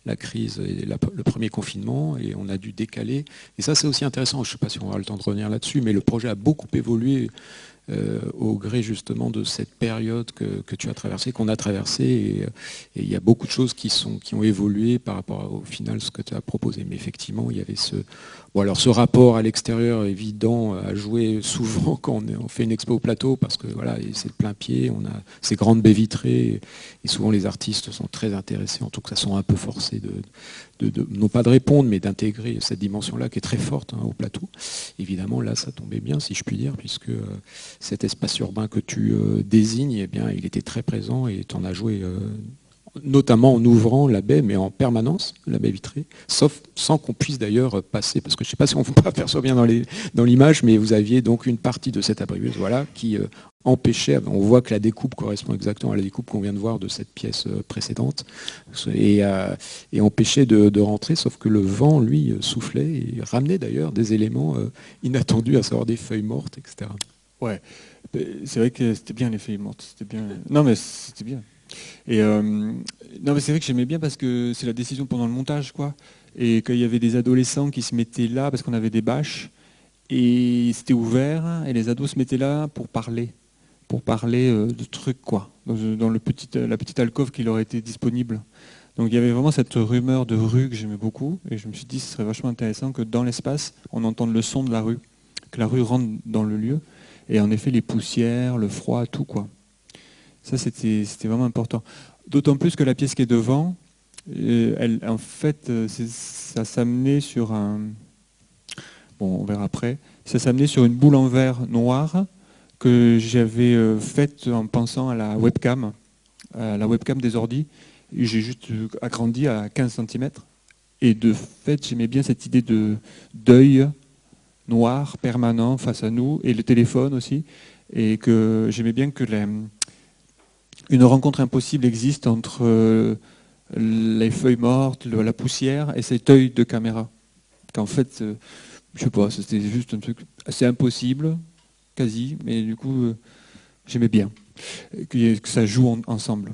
la crise et le premier confinement, et on a dû décaler. Et ça, c'est aussi intéressant, je ne sais pas si on aura le temps de revenir là-dessus, mais le projet a beaucoup évolué au gré justement de cette période que tu as traversée, qu'on a traversée, et il y a beaucoup de choses qui ont évolué par rapport au final ce que tu as proposé. Mais effectivement, il y avait ce rapport à l'extérieur évident à jouer souvent quand on fait une expo au plateau, parce que voilà, c'est le plein pied, on a ces grandes baies vitrées, et souvent les artistes sont très intéressés, en tout cas sont un peu forcés non pas de répondre, mais d'intégrer cette dimension-là qui est très forte au plateau. Évidemment, là, ça tombait bien, si je puis dire, puisque cet espace urbain que tu désignes, eh bien, il était très présent et tu en as joué notamment en ouvrant la baie, mais en permanence, la baie vitrée, sauf sans qu'on puisse d'ailleurs passer, parce que je ne sais pas si on aperçoit bien dans l'image, mais vous aviez donc une partie de cette abribus, voilà, qui empêchait, on voit que la découpe correspond exactement à la découpe qu'on vient de voir de cette pièce précédente, et empêchait de rentrer, sauf que le vent, lui, soufflait et ramenait d'ailleurs des éléments inattendus, à savoir des feuilles mortes, etc. Ouais, c'est vrai que c'était bien les feuilles mortes, c'était bien. Non mais c'était bien. Et non mais c'est vrai que j'aimais bien parce que c'est la décision pendant le montage, quoi. Et qu'il y avait des adolescents qui se mettaient là parce qu'on avait des bâches et c'était ouvert et les ados se mettaient là pour parler de trucs, quoi, dans la petite alcôve qui leur était disponible. Donc il y avait vraiment cette rumeur de rue que j'aimais beaucoup, et je me suis dit ce serait vachement intéressant que dans l'espace on entende le son de la rue, que la rue rentre dans le lieu, et en effet les poussières, le froid, tout, quoi. Ça c'était vraiment important. D'autant plus que la pièce qui est devant, en fait, ça s'amenait sur bon, on verra après, ça s'amenait sur une boule en verre noire que j'avais faite en pensant à la webcam des ordi. J'ai juste agrandi à 15 cm. Et de fait, j'aimais bien cette idée d'œil noir permanent face à nous, et le téléphone aussi. Et que j'aimais bien que une rencontre impossible existe entre les feuilles mortes, la poussière et cet œil de caméra. Qu'en fait, je sais pas, c'était juste un truc assez impossible, quasi, mais du coup, j'aimais bien que ça joue ensemble.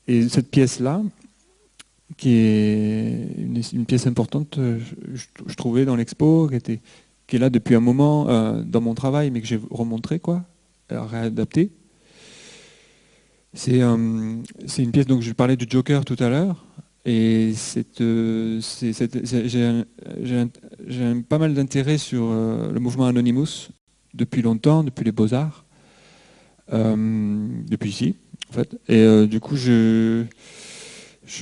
Et cette pièce-là, qui est une pièce importante, je trouvais dans l'expo, qui est là depuis un moment dans mon travail, mais que j'ai remontré, quoi, réadapté. C'est une pièce, donc je parlais du Joker tout à l'heure, et j'ai j'ai pas mal d'intérêt sur le mouvement Anonymous depuis longtemps, depuis les Beaux-Arts, depuis ici, en fait. Et du coup, je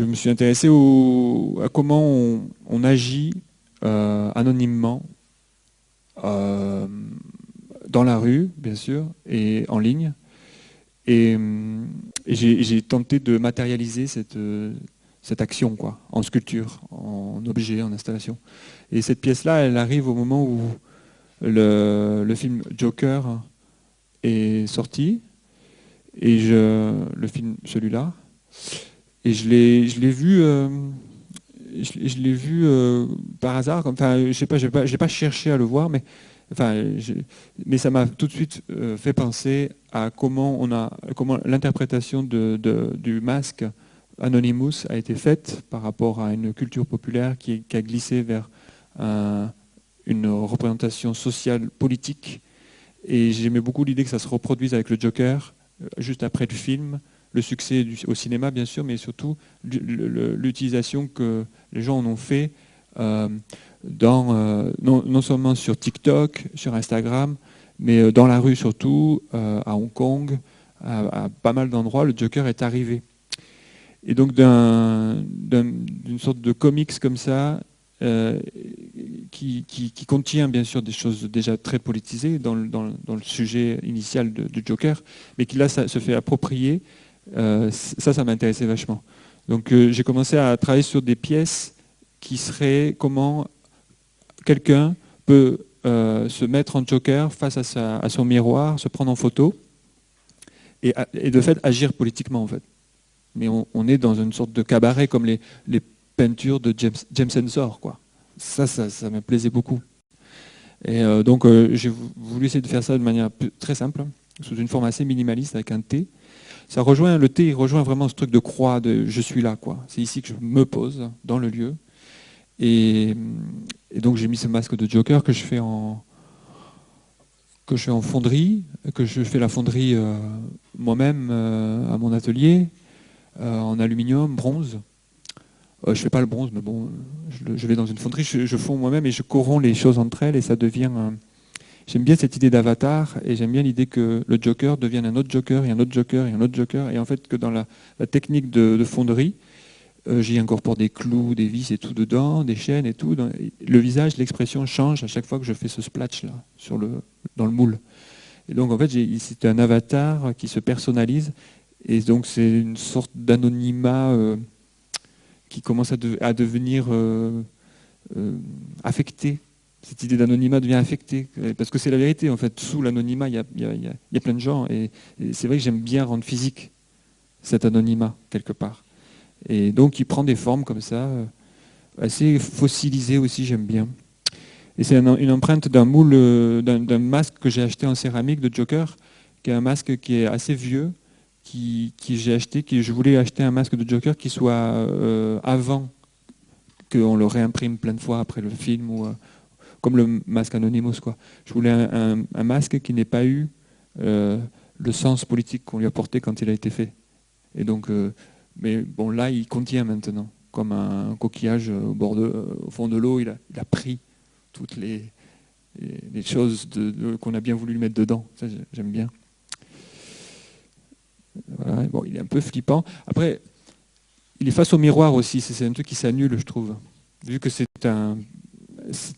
me suis intéressé à comment on agit anonymement dans la rue, bien sûr, et en ligne. Et j'ai tenté de matérialiser cette action, quoi, en sculpture, en objet, en installation. Et cette pièce-là, elle arrive au moment où le film Joker est sorti, et le film, celui-là, et je l'ai vu, par hasard. Enfin, je sais pas, j'ai pas cherché à le voir, mais mais ça m'a tout de suite fait penser à comment l'interprétation du masque Anonymous a été faite par rapport à une culture populaire qui a glissé vers une représentation sociale, politique. Et j'aimais beaucoup l'idée que ça se reproduise avec le Joker, juste après le film, le succès au cinéma bien sûr, mais surtout l'utilisation que les gens en ont fait non seulement sur TikTok, sur Instagram, mais dans la rue surtout, à Hong Kong, à pas mal d'endroits, le Joker est arrivé. Et donc d'une sorte de comics comme ça, qui contient bien sûr des choses déjà très politisées dans le sujet initial du Joker, mais qui là ça se fait approprier, ça m'intéressait vachement. Donc j'ai commencé à travailler sur des pièces qui seraient comment quelqu'un peut se mettre en Joker face à son miroir, se prendre en photo et de fait agir politiquement en fait. Mais on est dans une sorte de cabaret comme les peintures de James Ensor, quoi. Ça me plaisait beaucoup. Et donc j'ai voulu essayer de faire ça de manière très simple, sous une forme assez minimaliste avec un T. Le T, il rejoint vraiment ce truc de croix, de je suis là, quoi. C'est ici que je me pose, dans le lieu. Et donc j'ai mis ce masque de Joker que je fais en fonderie, que je fais la fonderie moi-même à mon atelier, en aluminium, bronze. Je fais pas le bronze, mais bon, je vais dans une fonderie, je fonds moi-même et je corromps les choses entre elles et ça devient... J'aime bien cette idée d'avatar et j'aime bien l'idée que le Joker devienne un autre Joker et un autre Joker et un autre Joker. Et en fait que dans la technique de fonderie, j'y incorpore des clous, des vis et tout dedans, des chaînes et tout. Le visage, l'expression change à chaque fois que je fais ce splash là, dans le moule. Et donc en fait, c'est un avatar qui se personnalise. Et donc c'est une sorte d'anonymat qui commence à devenir affecté. Cette idée d'anonymat devient affectée. Parce que c'est la vérité, en fait. Sous l'anonymat, il y a plein de gens. Et c'est vrai que j'aime bien rendre physique cet anonymat, quelque part. Et donc il prend des formes comme ça, assez fossilisées aussi, j'aime bien. Et c'est une empreinte d'un moule, d'un masque que j'ai acheté en céramique de Joker, qui est un masque qui est assez vieux, qui j'ai acheté, je voulais acheter un masque de Joker qui soit avant qu'on le réimprime plein de fois après le film, ou comme le masque Anonymous, quoi. Je voulais un masque qui n'ait pas eu le sens politique qu'on lui a porté quand il a été fait. Et donc, mais bon, là, il contient maintenant, comme un coquillage au fond de l'eau, il a pris toutes les choses qu'on a bien voulu lui mettre dedans. Ça, j'aime bien. Voilà. Bon, il est un peu flippant. Après, il est face au miroir aussi. C'est un truc qui s'annule, je trouve. Vu que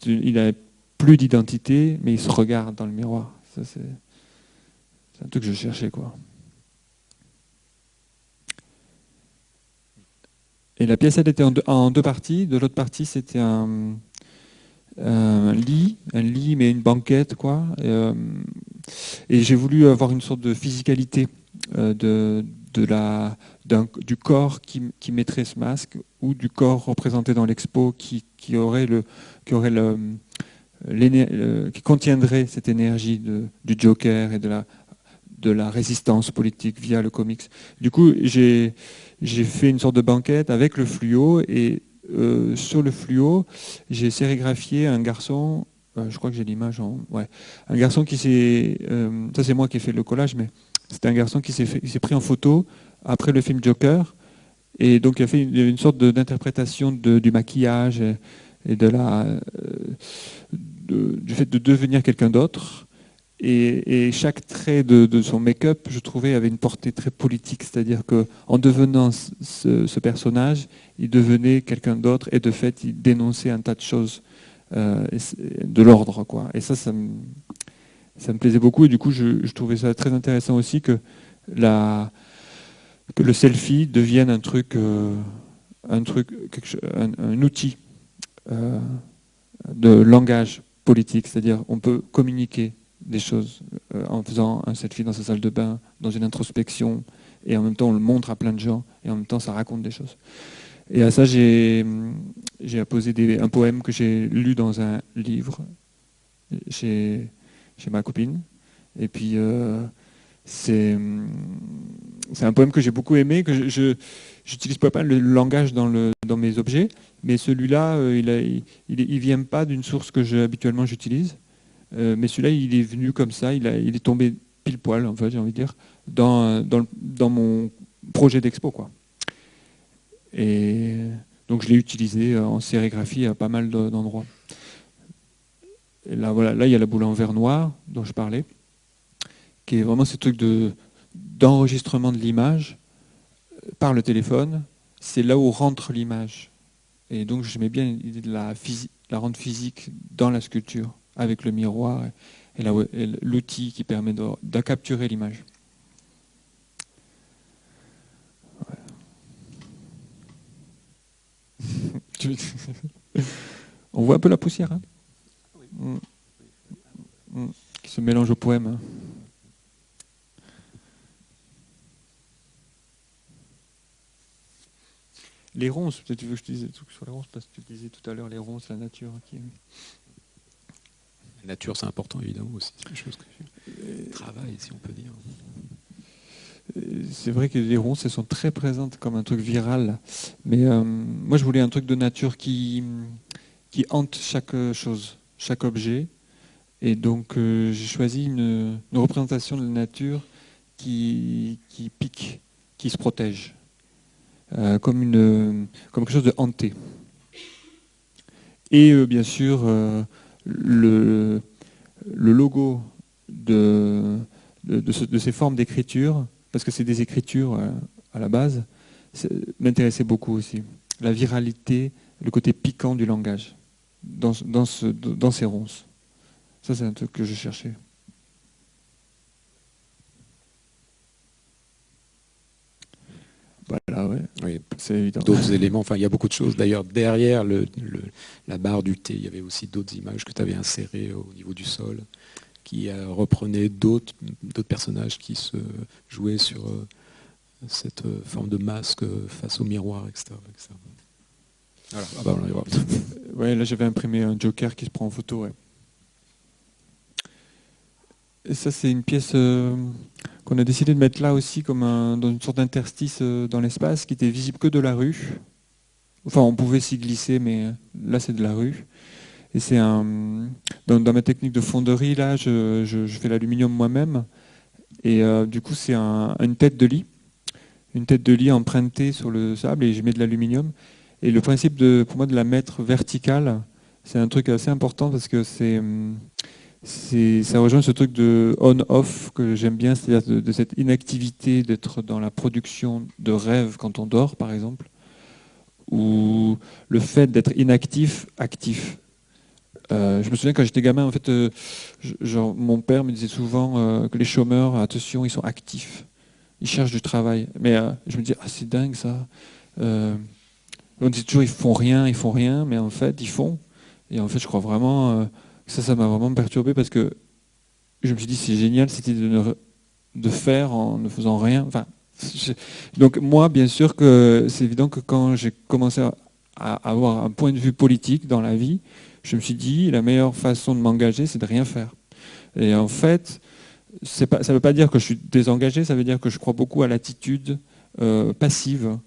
il a plus d'identité, mais il se regarde dans le miroir. Ça, c'est un truc que je cherchais, quoi. Et la pièce, elle était en deux parties. De l'autre partie, c'était un lit, mais une banquette, quoi. Et j'ai voulu avoir une sorte de physicalité du corps qui mettrait ce masque, ou du corps représenté dans l'expo qui contiendrait cette énergie du Joker et de la résistance politique via le comics. Du coup, j'ai fait une sorte de banquette avec le fluo, et sur le fluo, j'ai sérigraphié un garçon, je crois que j'ai l'image un garçon qui s'est... ça c'est moi qui ai fait le collage, mais c'était un garçon qui s'est pris en photo après le film Joker, et donc il a fait une sorte d'interprétation du maquillage et du fait de devenir quelqu'un d'autre. Et chaque trait de son make-up, je trouvais, avait une portée très politique, c'est-à-dire qu'en devenant ce personnage, il devenait quelqu'un d'autre et de fait, il dénonçait un tas de choses de l'ordre, quoi. Et ça me plaisait beaucoup. Et du coup, je trouvais ça très intéressant aussi que le selfie devienne un outil de langage politique, c'est-à-dire on peut communiquer des choses en faisant un selfie dans sa salle de bain, dans une introspection, et en même temps on le montre à plein de gens, et en même temps ça raconte des choses. Et à ça j'ai apposé un poème que j'ai lu dans un livre chez ma copine, et puis c'est un poème que j'ai beaucoup aimé, que je n'utilise pas le langage dans mes objets, mais celui-là, il vient pas d'une source que habituellement j'utilise, mais celui-là, il est venu comme ça, il est tombé pile poil, en fait, j'ai envie de dire, dans mon projet d'expo, quoi. Et donc je l'ai utilisé en sérigraphie à pas mal d'endroits. Et là, voilà, là, il y a la boule en verre noir dont je parlais, qui est vraiment ce truc d'enregistrement de l'image par le téléphone. C'est là où rentre l'image. Et donc j'aimais bien l'idée de la rendre physique dans la sculpture, avec le miroir et l'outil qui permet de capturer l'image. Ouais. On voit un peu la poussière, hein, qui se mélange au poème. Hein. Les ronces, peut-être tu veux que je te dise des trucs sur les ronces, parce que tu disais tout à l'heure les ronces, la nature. La nature, c'est important, évidemment, aussi. C'est quelque chose que je travaille, si on peut dire. C'est vrai que les ronces, elles sont très présentes comme un truc viral. Mais moi, je voulais un truc de nature qui hante chaque chose, chaque objet. Et donc, j'ai choisi une représentation de la nature qui pique, qui se protège. Comme quelque chose de hanté. Et bien sûr, le logo de ces formes d'écriture, parce que c'est des écritures à la base, m'intéressait beaucoup aussi. La viralité, le côté piquant du langage, dans ces ronces. Ça, c'est un truc que je cherchais. Voilà, ouais. Oui, c'est évident. D'autres éléments, enfin il y a beaucoup de choses. D'ailleurs, derrière la barre du thé, il y avait aussi d'autres images que tu avais insérées au niveau du sol, qui reprenaient d'autres personnages qui se jouaient sur cette forme de masque face au miroir, etc. Voilà. Ah bah, on y va. Ouais, là j'avais imprimé un Joker qui se prend en photo. Ouais. Et ça, c'est une pièce qu'on a décidé de mettre là aussi, comme dans une sorte d'interstice dans l'espace, qui était visible que de la rue. Enfin, on pouvait s'y glisser, mais là, c'est de la rue. Et c'est dans ma technique de fonderie, là, je fais l'aluminium moi-même. Et du coup, c'est une tête de lit. Une tête de lit empruntée sur le sable, et je mets de l'aluminium. Et le principe, pour moi, de la mettre verticale, c'est un truc assez important, parce que ça rejoint ce truc de on-off que j'aime bien, c'est-à-dire de cette inactivité, d'être dans la production de rêves quand on dort, par exemple, ou le fait d'être inactif, actif. Je me souviens quand j'étais gamin, en fait, mon père me disait souvent que les chômeurs, attention, ils sont actifs, ils cherchent du travail. Mais je me dis, ah c'est dingue ça. On dit toujours ils font rien, mais en fait ils font. Et en fait, je crois vraiment ça m'a vraiment perturbé, parce que je me suis dit c'est génial cette idée de faire en ne faisant rien. Enfin, donc moi, bien sûr que c'est évident que quand j'ai commencé à avoir un point de vue politique dans la vie, je me suis dit la meilleure façon de m'engager, c'est de rien faire. Et en fait, ça ne veut pas dire que je suis désengagé, ça veut dire que je crois beaucoup à l'attitude passive,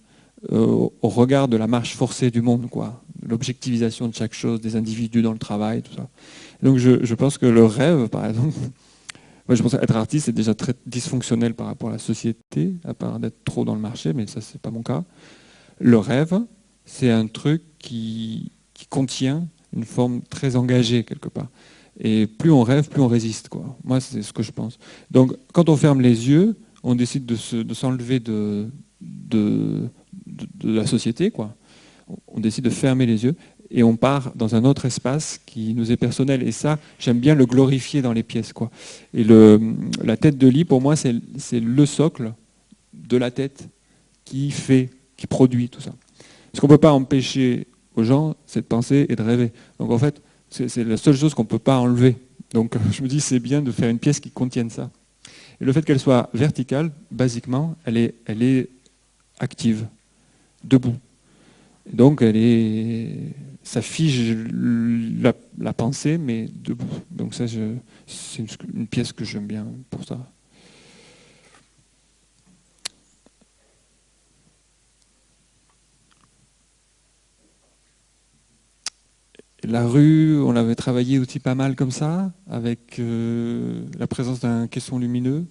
au regard de la marche forcée du monde, quoi, l'objectivisation de chaque chose, des individus dans le travail, tout ça. Donc je pense que le rêve, par exemple, moi je pense qu'être artiste c'est déjà très dysfonctionnel par rapport à la société, à part d'être trop dans le marché, mais ça c'est pas mon cas. Le rêve, c'est un truc qui qui contient une forme très engagée quelque part. Et plus on rêve, plus on résiste, quoi. Moi, c'est ce que je pense. Donc, quand on ferme les yeux, on décide de s'enlever de la société, quoi. On décide de fermer les yeux et on part dans un autre espace qui nous est personnel. Et ça, j'aime bien le glorifier dans les pièces, quoi. Et la tête de lit, pour moi, c'est le socle de la tête qui produit tout ça. Ce qu'on ne peut pas empêcher aux gens, c'est de penser et de rêver. Donc en fait, c'est la seule chose qu'on ne peut pas enlever. Donc je me dis, c'est bien de faire une pièce qui contienne ça. Et le fait qu'elle soit verticale, basiquement, elle est active, debout. Donc ça fige la pensée, mais debout. Donc ça, c'est une pièce que j'aime bien pour ça. La rue, on l'avait travaillé aussi pas mal comme ça, avec la présence d'un caisson lumineux.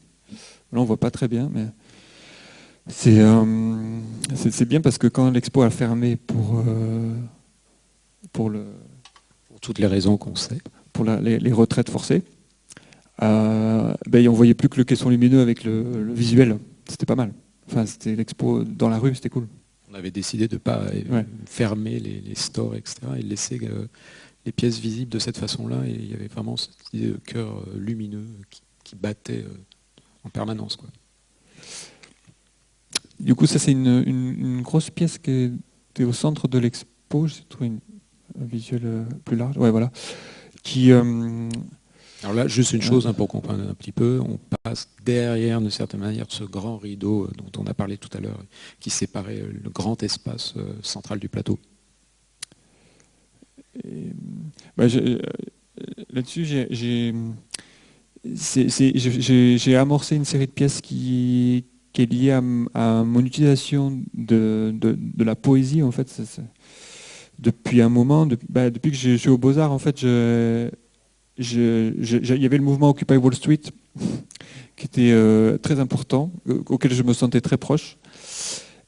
Là, on voit pas très bien, mais c'est bien parce que quand l'expo a fermé pour toutes les raisons qu'on sait, pour les retraites forcées, on voyait plus que le caisson lumineux avec le visuel. C'était pas mal. Enfin, c'était l'expo dans la rue, c'était cool. On avait décidé de ne pas fermer les stores, etc., et laisser les pièces visibles de cette façon-là. Et il y avait vraiment cette idée de cœur lumineux qui battait en permanence, quoi. Du coup, ça, c'est une grosse pièce qui était au centre de l'expo. J'ai trouvé un visuel plus large. Ouais, voilà. Alors là, juste une chose pour comprendre un petit peu, on passe derrière, d'une certaine manière, ce grand rideau dont on a parlé tout à l'heure, qui séparait le grand espace central du plateau. Là-dessus, j'ai amorcé une série de pièces qui est liée à mon utilisation de la poésie, en fait. Depuis un moment, depuis que je suis au Beaux-Arts, en fait, il y avait le mouvement Occupy Wall Street qui était très important, auquel je me sentais très proche.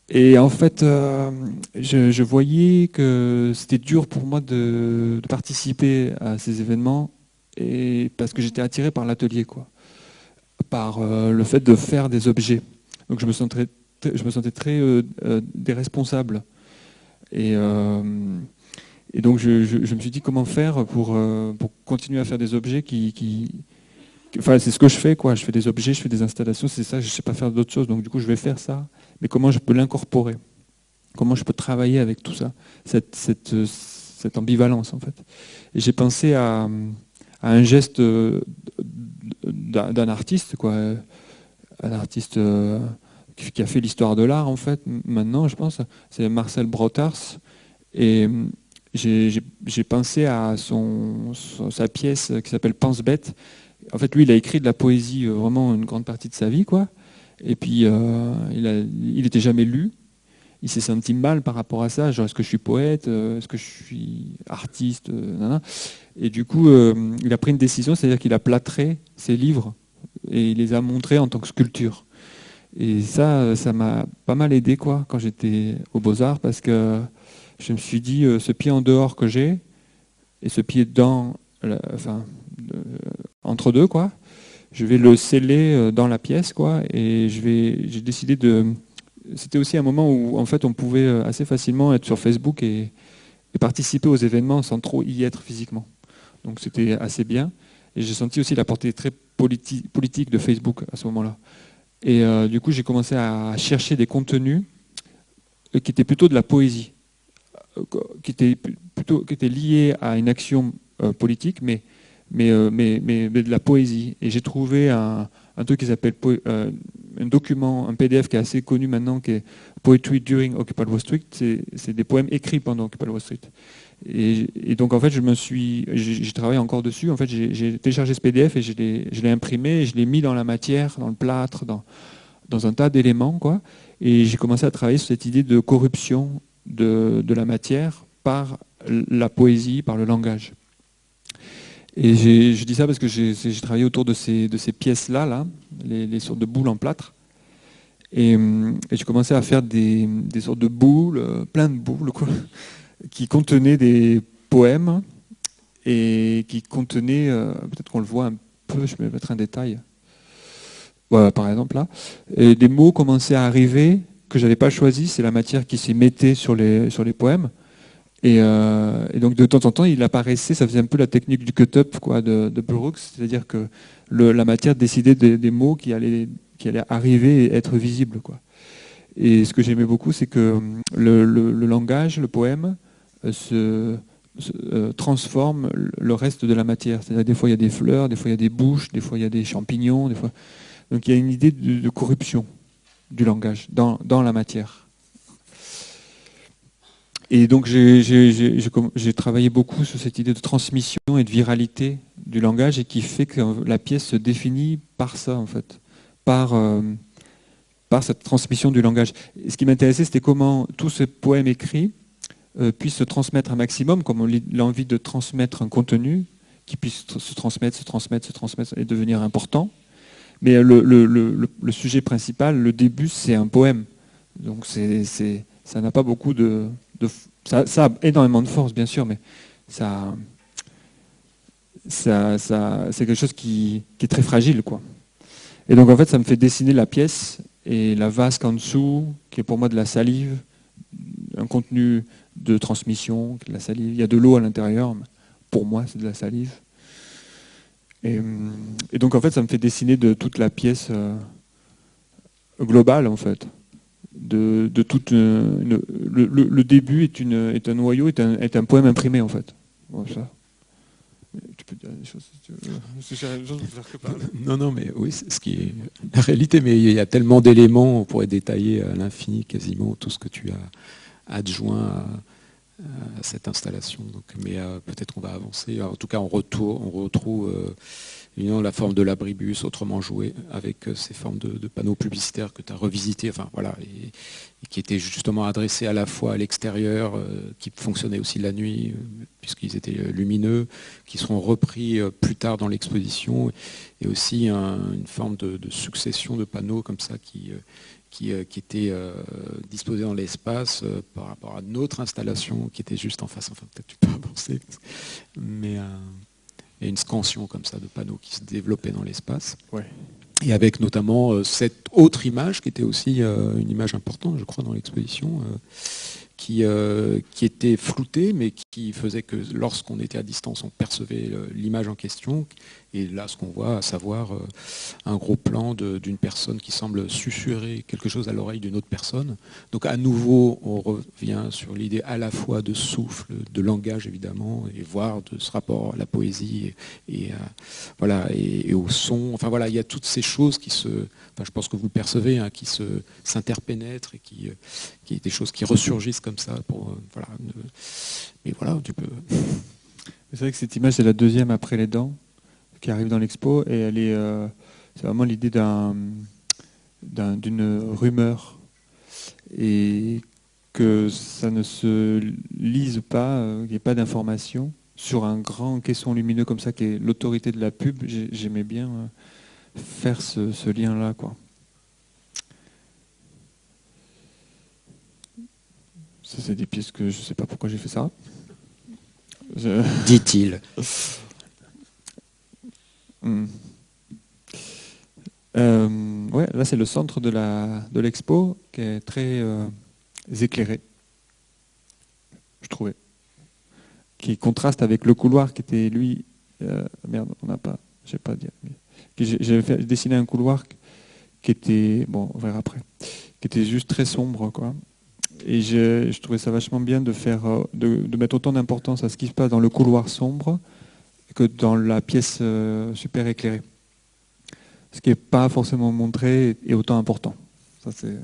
Et en fait, je voyais que c'était dur pour moi de participer à ces événements, et parce que j'étais attiré par l'atelier, quoi, par le fait de faire des objets. Donc je me sentais très déresponsable. Et donc je me suis dit comment faire pour continuer à faire des objets enfin c'est ce que je fais, quoi. Je fais des objets, je fais des installations, c'est ça, je ne sais pas faire d'autres choses, donc du coup je vais faire ça. Mais comment je peux l'incorporer? Comment je peux travailler avec tout ça, cette ambivalence, en fait. Et j'ai pensé à un geste d'un artiste, quoi. Un artiste qui a fait l'histoire de l'art, en fait, maintenant, je pense. C'est Marcel Brotars. Et j'ai pensé à sa pièce qui s'appelle Pense bête. En fait, lui, il a écrit de la poésie vraiment une grande partie de sa vie, quoi. Et puis, il n'était jamais lu. Il s'est senti mal par rapport à ça. Genre, est-ce que je suis poète? Est-ce que je suis artiste? Et du coup, il a pris une décision, c'est-à-dire qu'il a plâtré ses livres et il les a montrés en tant que sculpture. Et ça m'a pas mal aidé, quoi, quand j'étais aux Beaux-Arts, parce que je me suis dit, ce pied en dehors que j'ai et ce pied dedans, entre deux, quoi, je vais le sceller dans la pièce, quoi, et j'ai décidé de... C'était aussi un moment où, en fait, on pouvait assez facilement être sur Facebook et participer aux événements sans trop y être physiquement. Donc c'était assez bien. Et j'ai senti aussi la portée très politique de Facebook à ce moment-là. Et du coup, j'ai commencé à chercher des contenus qui étaient plutôt de la poésie, qui étaient liés à une action politique, mais de la poésie. Et j'ai trouvé un truc qui s'appelle un document, un PDF qui est assez connu maintenant, qui est Poetry During Occupy Wall Street. C'est des poèmes écrits pendant Occupy Wall Street. Et donc en fait, j'ai travaillé encore dessus. En fait, j'ai téléchargé ce PDF et je l'ai imprimé, et je l'ai mis dans la matière, dans le plâtre, dans un tas d'éléments, quoi. Et j'ai commencé à travailler sur cette idée de corruption de la matière par la poésie, par le langage. Et je dis ça parce que j'ai travaillé autour de ces pièces-là, les sortes de boules en plâtre. Et j'ai commencé à faire des sortes de boules, plein de boules, quoi, qui contenaient des poème et qui contenait, peut-être qu'on le voit un peu, je vais mettre un détail, voilà, par exemple là, et des mots commençaient à arriver que j'avais pas choisi, c'est la matière qui s'y mettait sur les poèmes. Et donc de temps en temps, il apparaissait, ça faisait un peu la technique du cut-up quoi, de Brooks, c'est-à-dire que la matière décidait des mots qui allaient arriver et être visibles, quoi. Et ce que j'aimais beaucoup, c'est que le langage, le poème, transforme le reste de la matière. C'est-à-dire des fois il y a des fleurs, des fois il y a des bouches, des fois il y a des champignons, des fois. Donc il y a une idée de corruption du langage dans la matière. Et donc j'ai travaillé beaucoup sur cette idée de transmission et de viralité du langage et qui fait que la pièce se définit par ça en fait, par cette transmission du langage. Et ce qui m'intéressait, c'était comment tous ces poèmes écrits puissent se transmettre un maximum, comme on a envie de transmettre un contenu qui puisse se transmettre et devenir important. Mais le sujet principal, le début, c'est un poème. Donc ça n'a pas beaucoup ça a énormément de force, bien sûr, mais c'est quelque chose qui est très fragile, quoi. Et donc en fait, ça me fait dessiner la pièce et la vasque en dessous, qui est pour moi de la salive, un contenu de transmission, de la salive. Il y a de l'eau à l'intérieur, mais pour moi, c'est de la salive. Et donc en fait, ça me fait dessiner de toute la pièce globale, en fait. De toute le début est un noyau, est un poème imprimé, en fait. Bon, ça. Tu peux dire des choses si tu veux. Non, mais oui, c'est ce qui est la réalité, mais il y a tellement d'éléments, on pourrait détailler à l'infini quasiment tout ce que tu as adjoint à cette installation. Donc, mais peut-être qu'on va avancer. En tout cas, on retrouve la forme de l'abribus autrement jouée avec ces formes de panneaux publicitaires que tu as revisité, enfin voilà, et qui étaient justement adressés à la fois à l'extérieur, qui fonctionnaient aussi la nuit puisqu'ils étaient lumineux, qui seront repris plus tard dans l'exposition, et aussi une forme de succession de panneaux comme ça qui étaient disposés dans l'espace par rapport à notre installation qui était juste en face. Enfin, peut-être tu peux avancer, mais il y a une scansion comme ça de panneaux qui se développaient dans l'espace. Ouais. Et avec notamment cette autre image qui était aussi une image importante, je crois, dans l'exposition, qui était floutée, mais qui faisait que lorsqu'on était à distance, on percevait l'image en question. Et là, ce qu'on voit, à savoir un gros plan d'une personne qui semble susurrer quelque chose à l'oreille d'une autre personne. Donc à nouveau, on revient sur l'idée à la fois de souffle, de langage évidemment, et voire de ce rapport à la poésie et au son. Enfin voilà, il y a toutes ces choses qui je pense que vous le percevez, hein, qui s'interpénètrent et qui des choses qui ressurgissent comme ça. Mais voilà, tu peux. C'est vrai que cette image, c'est la deuxième après les dents qui arrive dans l'expo, et c'est vraiment l'idée d'une rumeur, et que ça ne se lise pas, qu'il n'y ait pas d'information sur un grand caisson lumineux comme ça qui est l'autorité de la pub. J'aimais bien faire ce lien-là, quoi. Ça, c'est des pièces que je ne sais pas pourquoi j'ai fait ça. Dit-il. Ouais, là c'est le centre de l'expo qui est très éclairé, je trouvais, qui contraste avec le couloir qui était lui. Merde, on n'a pas, j'ai pas dit. J'avais dessiné un couloir qui était, bon, on verra après, qui était juste très sombre, quoi. Et je trouvais ça vachement bien de mettre autant d'importance à ce qui se passe dans le couloir sombre que dans la pièce super éclairée. Ce qui n'est pas forcément montré est autant important. Ça, c'est...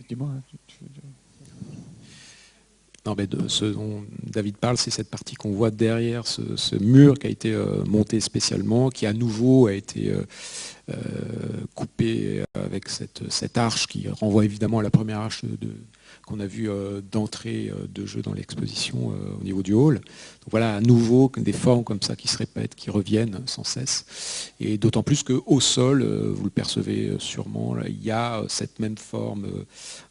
Dis-moi. Non, mais de ce dont David parle, c'est cette partie qu'on voit derrière ce mur qui a été monté spécialement, qui à nouveau a été coupé avec cette arche qui renvoie évidemment à la première arche qu'on a vu d'entrée de jeu dans l'exposition au niveau du hall. Donc voilà, à nouveau, des formes comme ça qui se répètent, qui reviennent sans cesse. Et d'autant plus qu'au sol, vous le percevez sûrement, là, il y a cette même forme,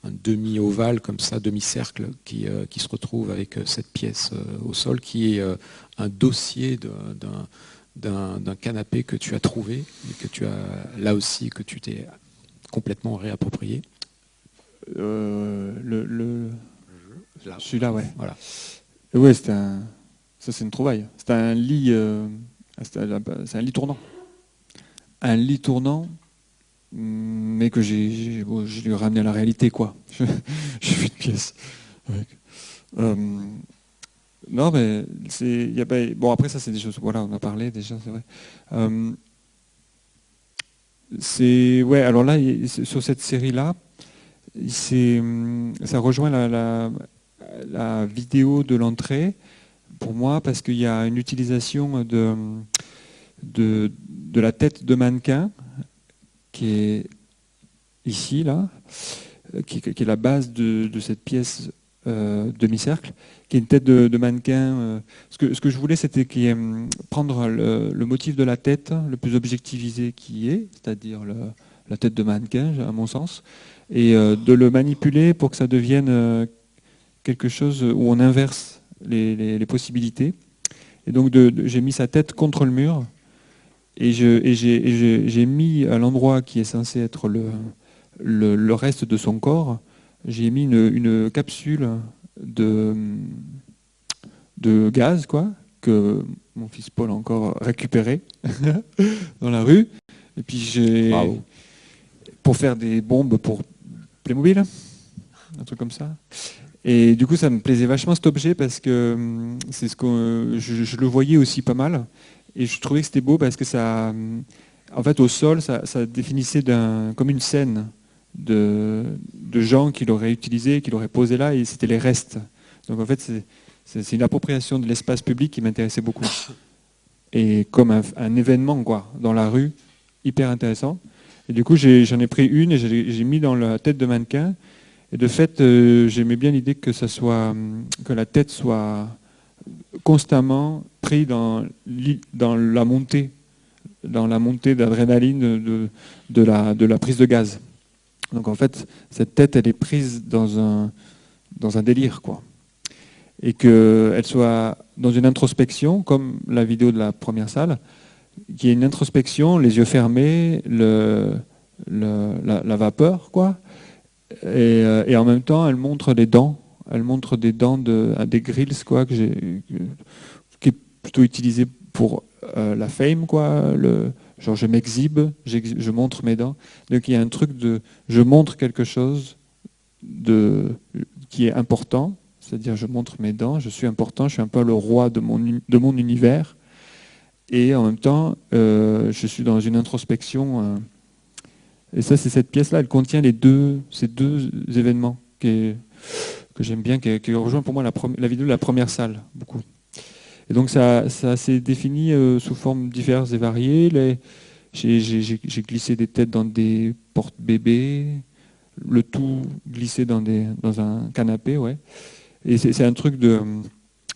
un demi-ovale comme ça, demi-cercle, qui se retrouve avec cette pièce au sol, qui est un dossier d'un canapé que tu as trouvé, et que tu as là aussi, que tu t'es complètement réapproprié. Celui-là, ouais. Voilà. Ouais, ça c'est une trouvaille. C'est un lit, c'est un lit tournant. Un lit tournant, mais que je l'ai ramené à la réalité, quoi. J'ai fait une pièce. Non, mais bon, après ça c'est des choses. Voilà, on a parlé déjà, c'est vrai. Ouais. Alors là, sur cette série-là, ça rejoint la vidéo de l'entrée pour moi parce qu'il y a une utilisation de la tête de mannequin qui est ici là, qui est la base de cette pièce demi-cercle, qui est une tête de mannequin. Ce que je voulais, c'était prendre le motif de la tête le plus objectivisé qui est, c'est-à-dire la tête de mannequin, à mon sens, et de le manipuler pour que ça devienne quelque chose où on inverse les possibilités. Et donc j'ai mis sa tête contre le mur, et j'ai mis à l'endroit qui est censé être le reste de son corps, j'ai mis une capsule de gaz, quoi, que mon fils Paul a encore récupéré dans la rue. Et puis pour faire des bombes pour Playmobil, un truc comme ça. Et du coup, ça me plaisait vachement cet objet parce que c'est ce que je le voyais aussi pas mal. Et je trouvais que c'était beau parce que ça, en fait, au sol, ça définissait comme une scène de gens qui l'auraient utilisé, qui l'auraient posé là, et c'était les restes. Donc en fait, c'est une appropriation de l'espace public qui m'intéressait beaucoup. Et comme un événement, quoi, dans la rue, hyper intéressant. Et du coup, j'en ai pris une et j'ai mis dans la tête de mannequin. Et de fait, j'aimais bien l'idée que la tête soit constamment prise dans la montée d'adrénaline de la prise de gaz. Donc en fait, cette tête, elle est prise dans un délire, quoi. Et qu'elle soit dans une introspection, comme la vidéo de la première salle, qui est une introspection, les yeux fermés, la vapeur, quoi. Et en même temps, elle montre des dents. Elle montre des dents des grills, quoi, qui est plutôt utilisé pour la fame, quoi. Genre je m'exhibe, je montre mes dents. Donc il y a un truc je montre quelque chose qui est important, c'est-à-dire je montre mes dents, je suis important, je suis un peu le roi de mon univers. Et en même temps, je suis dans une introspection. Et ça, c'est cette pièce-là, elle contient ces deux événements que j'aime bien, qui rejoint pour moi la vidéo de la première salle, beaucoup. Et donc ça s'est défini sous formes diverses et variées. J'ai glissé des têtes dans des porte-bébés, le tout glissé dans un canapé, ouais. Et c'est un truc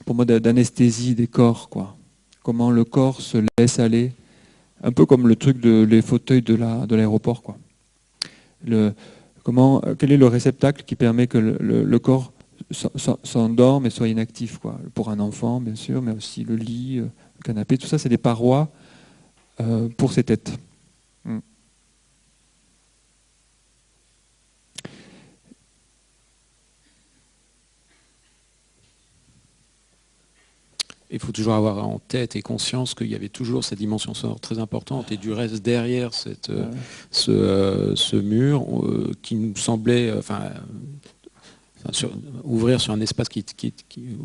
pour moi d'anesthésie des corps, quoi. Comment le corps se laisse aller, un peu comme le truc les fauteuils de l'aéroport, quoi. Quel est le réceptacle qui permet que le corps s'endorme et soit inactif, quoi. Pour un enfant, bien sûr, mais aussi le lit, le canapé, tout ça, c'est des parois pour ces têtes. Il faut toujours avoir en tête et conscience qu'il y avait toujours cette dimension sonore très importante, et du reste derrière ce mur qui nous semblait ouvrir sur un espace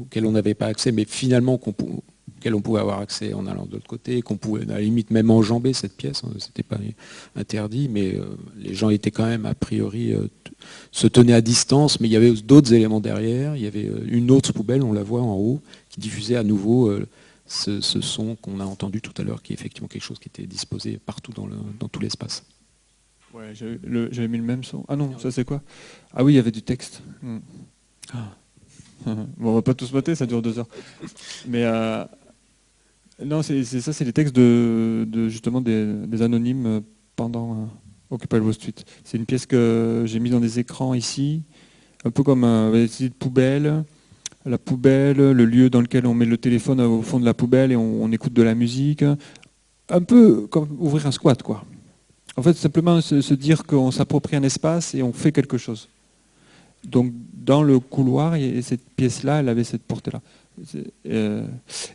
auquel on n'avait pas accès, mais finalement auquel on pouvait avoir accès en allant de l'autre côté, qu'on pouvait à la limite même enjamber cette pièce, c'était pas interdit, mais les gens étaient quand même a priori se tenaient à distance, mais il y avait d'autres éléments derrière. Il y avait une autre poubelle, on la voit en haut, qui diffusait à nouveau ce son qu'on a entendu tout à l'heure, qui est effectivement quelque chose qui était disposé partout dans tout l'espace. Ouais, j'avais mis le même son. Ah non, ça c'est quoi? Ah oui, il y avait du texte. Ah. Bon, on va pas tous noter, ça dure 2 heures. Mais non, c'est ça, c'est les textes justement des anonymes pendant Occupy Wall Street. C'est une pièce que j'ai mise dans des écrans ici, un peu comme une poubelle. La poubelle, le lieu dans lequel on met le téléphone au fond de la poubelle et on écoute de la musique. Un peu comme ouvrir un squat, quoi. En fait, simplement se dire qu'on s'approprie un espace et on fait quelque chose. Donc, dans le couloir, et cette pièce-là, elle avait cette portée-là. Et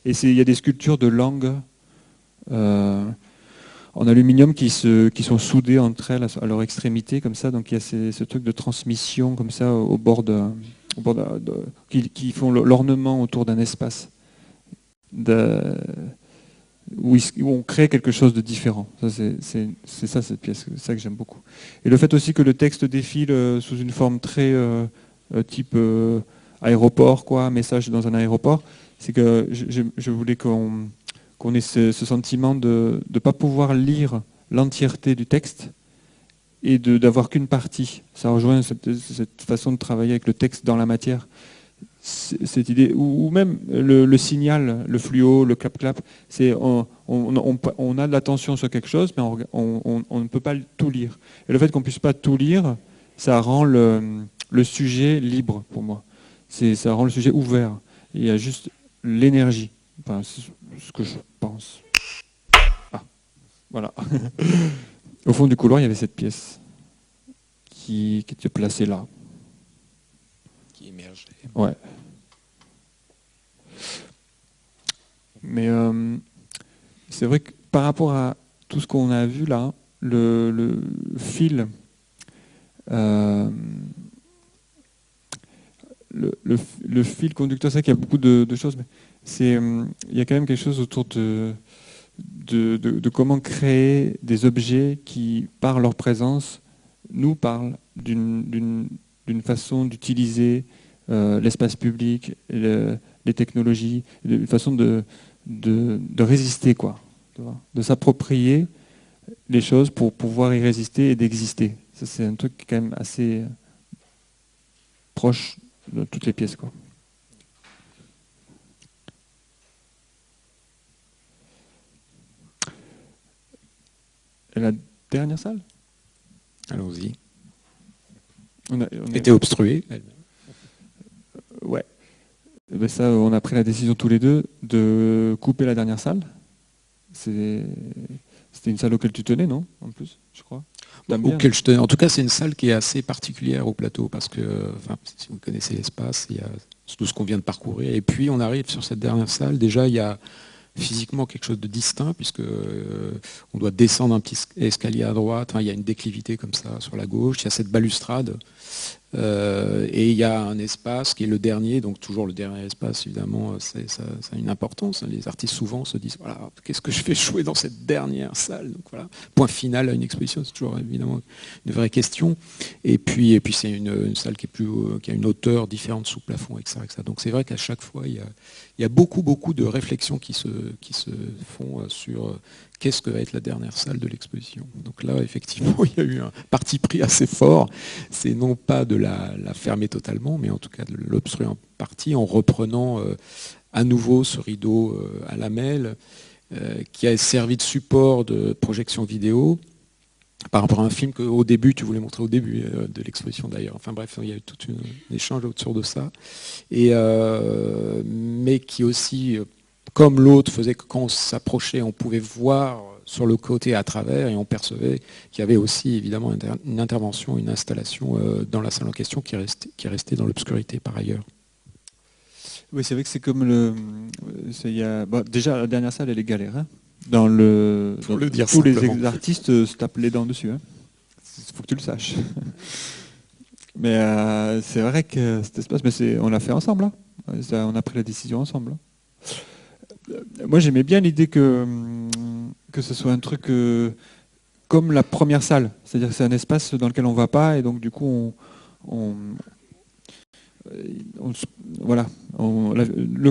il y a des sculptures de langue en aluminium qui sont soudées entre elles à leur extrémité, comme ça. Donc, il y a ce truc de transmission, comme ça, au bord qui font l'ornement autour d'un espace. Où on crée quelque chose de différent. C'est ça cette pièce, c'est ça que j'aime beaucoup. Et le fait aussi que le texte défile sous une forme très type aéroport, quoi, message dans un aéroport, c'est que je voulais qu'on ait ce sentiment de ne pas pouvoir lire l'entièreté du texte et d'avoir qu'une partie. Ça rejoint cette façon de travailler avec le texte dans la matière. Cette idée, ou même le signal, le fluo, le clap-clap, c'est on a de l'attention sur quelque chose, mais on ne peut pas tout lire. Et le fait qu'on ne puisse pas tout lire, ça rend le sujet libre pour moi. Ça rend le sujet ouvert. Il y a juste l'énergie. Enfin, c'est ce que je pense. Ah, voilà. Au fond du couloir, il y avait cette pièce qui était placée là. Qui émergeait. Ouais. Mais c'est vrai que par rapport à tout ce qu'on a vu là, le fil, le fil conducteur, c'est vrai qu'il y a beaucoup de choses, mais il y a quand même quelque chose autour de comment créer des objets qui, par leur présence, nous parlent d'une façon d'utiliser l'espace public, les technologies, une façon de résister, quoi, de s'approprier les choses pour pouvoir y résister et d'exister. Ça, c'est un truc quand même assez proche de toutes les pièces, quoi. Et la dernière salle? Allons-y. On était obstruée. Ouais. Et ben ça, on a pris la décision tous les deux de couper la dernière salle. C'était une salle auquel tu tenais, non? En plus, je crois. Auquel je tenais. En tout cas, c'est une salle qui est assez particulière au plateau parce que, si vous connaissez l'espace, il y a tout ce qu'on vient de parcourir. Et puis, on arrive sur cette dernière salle. Déjà, il y a physiquement quelque chose de distinct puisque on doit descendre un petit escalier à droite. Enfin, il y a une déclivité comme ça sur la gauche. Il y a cette balustrade. Et il y a un espace qui est le dernier, donc toujours le dernier espace, évidemment, ça a une importance. Les artistes souvent se disent, voilà, qu'est-ce que je fais jouer dans cette dernière salle? Donc voilà, point final à une exposition, c'est toujours évidemment une vraie question. Et puis c'est une salle qui a une hauteur différente sous plafond, etc. Donc c'est vrai qu'à chaque fois, il y a beaucoup de réflexions qui se font sur qu'est-ce que va être la dernière salle de l'exposition. Donc là, effectivement, il y a eu un parti pris assez fort. C'est non pas de la fermer totalement, mais en tout cas de l'obstruer en partie en reprenant à nouveau ce rideau à lamelles qui a servi de support de projection vidéo par rapport à un film qu'au début, tu voulais montrer au début de l'exposition d'ailleurs. Enfin bref, il y a eu tout un échange autour de ça. Mais qui aussi, comme l'autre, faisait que quand on s'approchait, on pouvait voir sur le côté à travers et on percevait qu'il y avait aussi évidemment une intervention, une installation dans la salle en question qui est restée dans l'obscurité par ailleurs. Oui, c'est vrai que c'est comme déjà, la dernière salle, elle est galère. Hein. Tous les artistes se tapent les dents dessus. Il faut que tu le saches. Mais c'est vrai que cet espace, on l'a fait ensemble. Hein. On a pris la décision ensemble. Hein. Moi, j'aimais bien l'idée que ce soit un truc comme la première salle. C'est-à-dire que c'est un espace dans lequel on ne va pas et donc du coup, le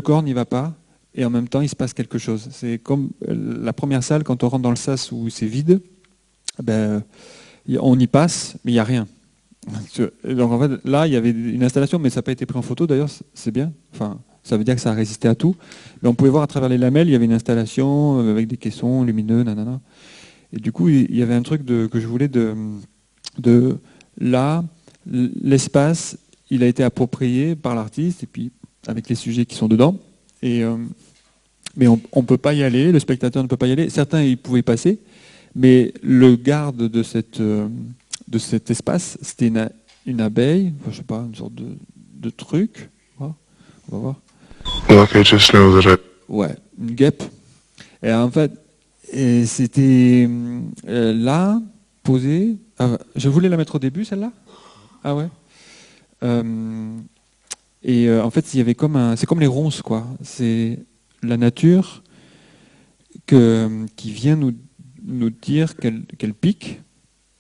corps n'y va pas et en même temps il se passe quelque chose. C'est comme la première salle, quand on rentre dans le sas où c'est vide, On y passe, mais il n'y a rien. Donc en fait, là, il y avait une installation, mais ça n'a pas été pris en photo, d'ailleurs, c'est bien. Enfin, ça veut dire que ça a résisté à tout. Mais on pouvait voir à travers les lamelles, il y avait une installation avec des caissons lumineux, nanana. Et du coup, il y avait un truc que je voulais de là, l'espace, il a été approprié par l'artiste, et puis avec les sujets qui sont dedans. Mais on ne peut pas y aller, le spectateur ne peut pas y aller. Certains, ils pouvaient passer, mais le garde de cet espace, c'était une abeille, enfin, je sais pas, une sorte de truc. On va voir. Look, I just know that Ouais, une guêpe. Et en fait, c'était là, posée. Je voulais la mettre au début, celle-là. Ah ouais. En fait, il y avait c'est comme les ronces, quoi. C'est la nature qui vient nous dire qu'elle pique.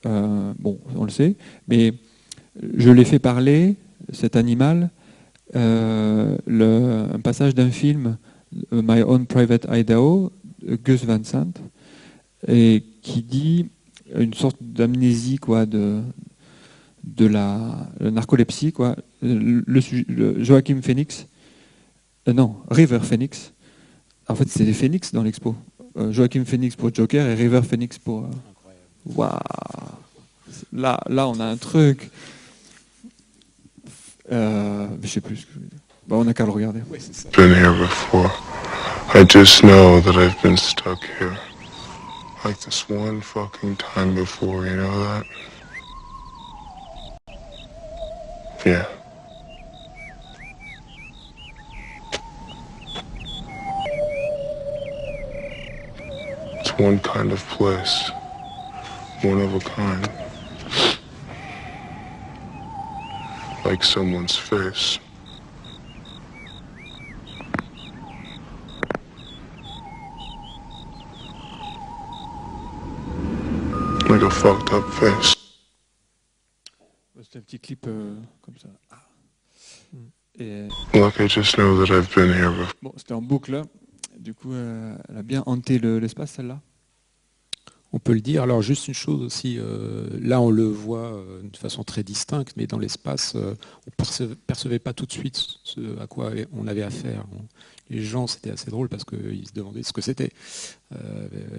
Bon, on le sait, mais je l'ai fait parler, cet animal, un passage d'un film, My Own Private Idaho, Gus Van Sant, et qui dit une sorte d'amnésie, quoi, de la narcolepsie, quoi. Joachim Phoenix, non, River Phoenix. En fait, c'est des phénix dans l'expo. Joachim Phoenix pour Joker et River Phoenix pour. Waouh. Là, on a un truc. Je sais plus ce que je veux dire. Bah, on n'a qu'à le regarder. Ouais, c'est ça. I've been here before. I just know that I've been stuck here. Like this one fucking time before, you know that? Yeah. It's one kind of place. One of a kind. Like someone's face. Like a fucked up face. C'était un petit clip comme ça. Et, Look, I just know that I've been here before. bon, c'était en boucle. Du coup, elle a bien hanté l'espace, celle-là. On peut le dire. Alors juste une chose aussi, là on le voit de façon très distincte, mais dans l'espace, on ne percevait pas tout de suite ce à quoi on avait affaire. Les gens, c'était assez drôle parce qu'ils se demandaient ce que c'était.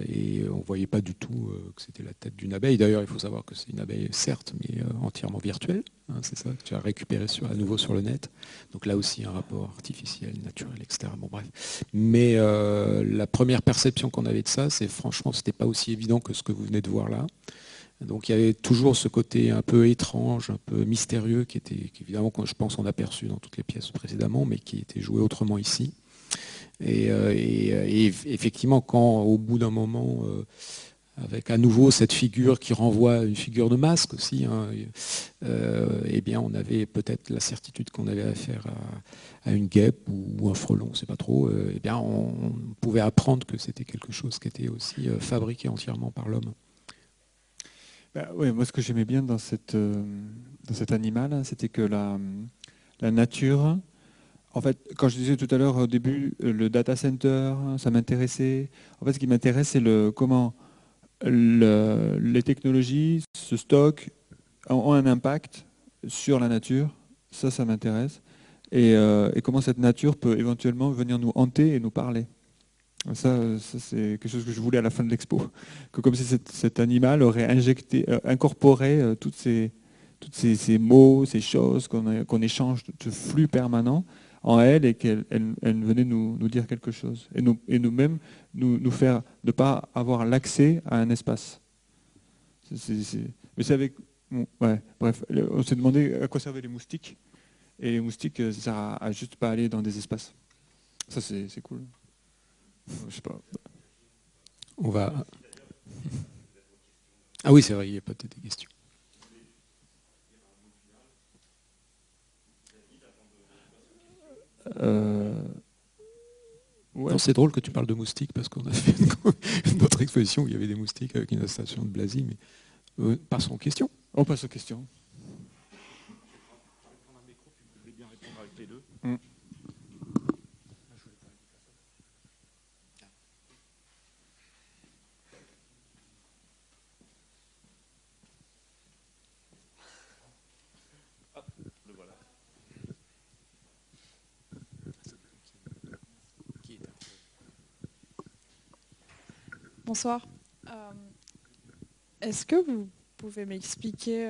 Et on ne voyait pas du tout que c'était la tête d'une abeille. D'ailleurs, il faut savoir que c'est une abeille, certes, mais entièrement virtuelle. Hein, c'est ça que tu as récupéré à nouveau sur le net. Donc là aussi, un rapport artificiel, naturel, etc. Bon, bref. Mais la première perception qu'on avait de ça, c'est franchement, c'était pas aussi évident que ce que vous venez de voir là. Donc il y avait toujours ce côté un peu étrange, un peu mystérieux, qui évidemment, je pense, on a perçu dans toutes les pièces précédemment, mais qui était joué autrement ici. Et effectivement, quand au bout d'un moment, avec à nouveau cette figure qui renvoie à une figure de masque aussi, hein, eh bien on avait peut-être la certitude qu'on avait affaire à une guêpe ou un frelon, on ne sait pas trop, eh bien on pouvait apprendre que c'était quelque chose qui était aussi fabriqué entièrement par l'homme. Bah, ouais, moi, ce que j'aimais bien dans cet animal, c'était que la nature. En fait, quand je disais tout à l'heure au début, le data center, ça m'intéressait. En fait, ce qui m'intéresse, c'est comment les technologies se stockent, ont un impact sur la nature. Ça m'intéresse. Et comment cette nature peut éventuellement venir nous hanter et nous parler. Ça c'est quelque chose que je voulais à la fin de l'expo. Que comme si cet animal aurait incorporé tous ces mots, ces choses qu'on échange, ce flux permanent en elle, et qu'elle venait nous dire quelque chose. Et nous-mêmes, nous faire ne pas avoir l'accès à un espace. Mais c'est avec... Bon, ouais, bref, on s'est demandé à quoi servaient les moustiques. Et les moustiques, ça sert à juste pas aller dans des espaces. Ça, c'est cool. Je sais pas. On va... Ah oui, c'est vrai, il n'y a peut-être des questions. Ouais. C'est drôle que tu parles de moustiques parce qu'on a fait une autre exposition où il y avait des moustiques avec une installation de Blazy, mais passons aux questions. On passe aux questions. Bonsoir. Est-ce que vous pouvez m'expliquer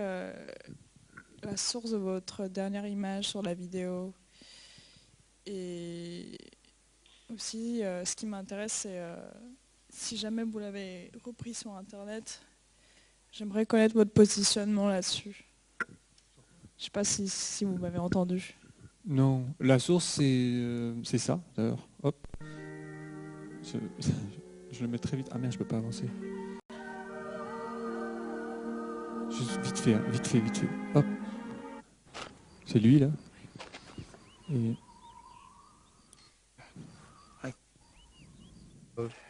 la source de votre dernière image sur la vidéo? Et aussi, ce qui m'intéresse, c'est si jamais vous l'avez repris sur Internet, j'aimerais connaître votre positionnement là-dessus. Je ne sais pas si vous m'avez entendu. Non, la source c'est ça d'ailleurs. Hop. Je le mets très vite. Ah merde, je peux pas avancer. Juste vite fait, hein, vite fait. Hop. C'est lui là. Et...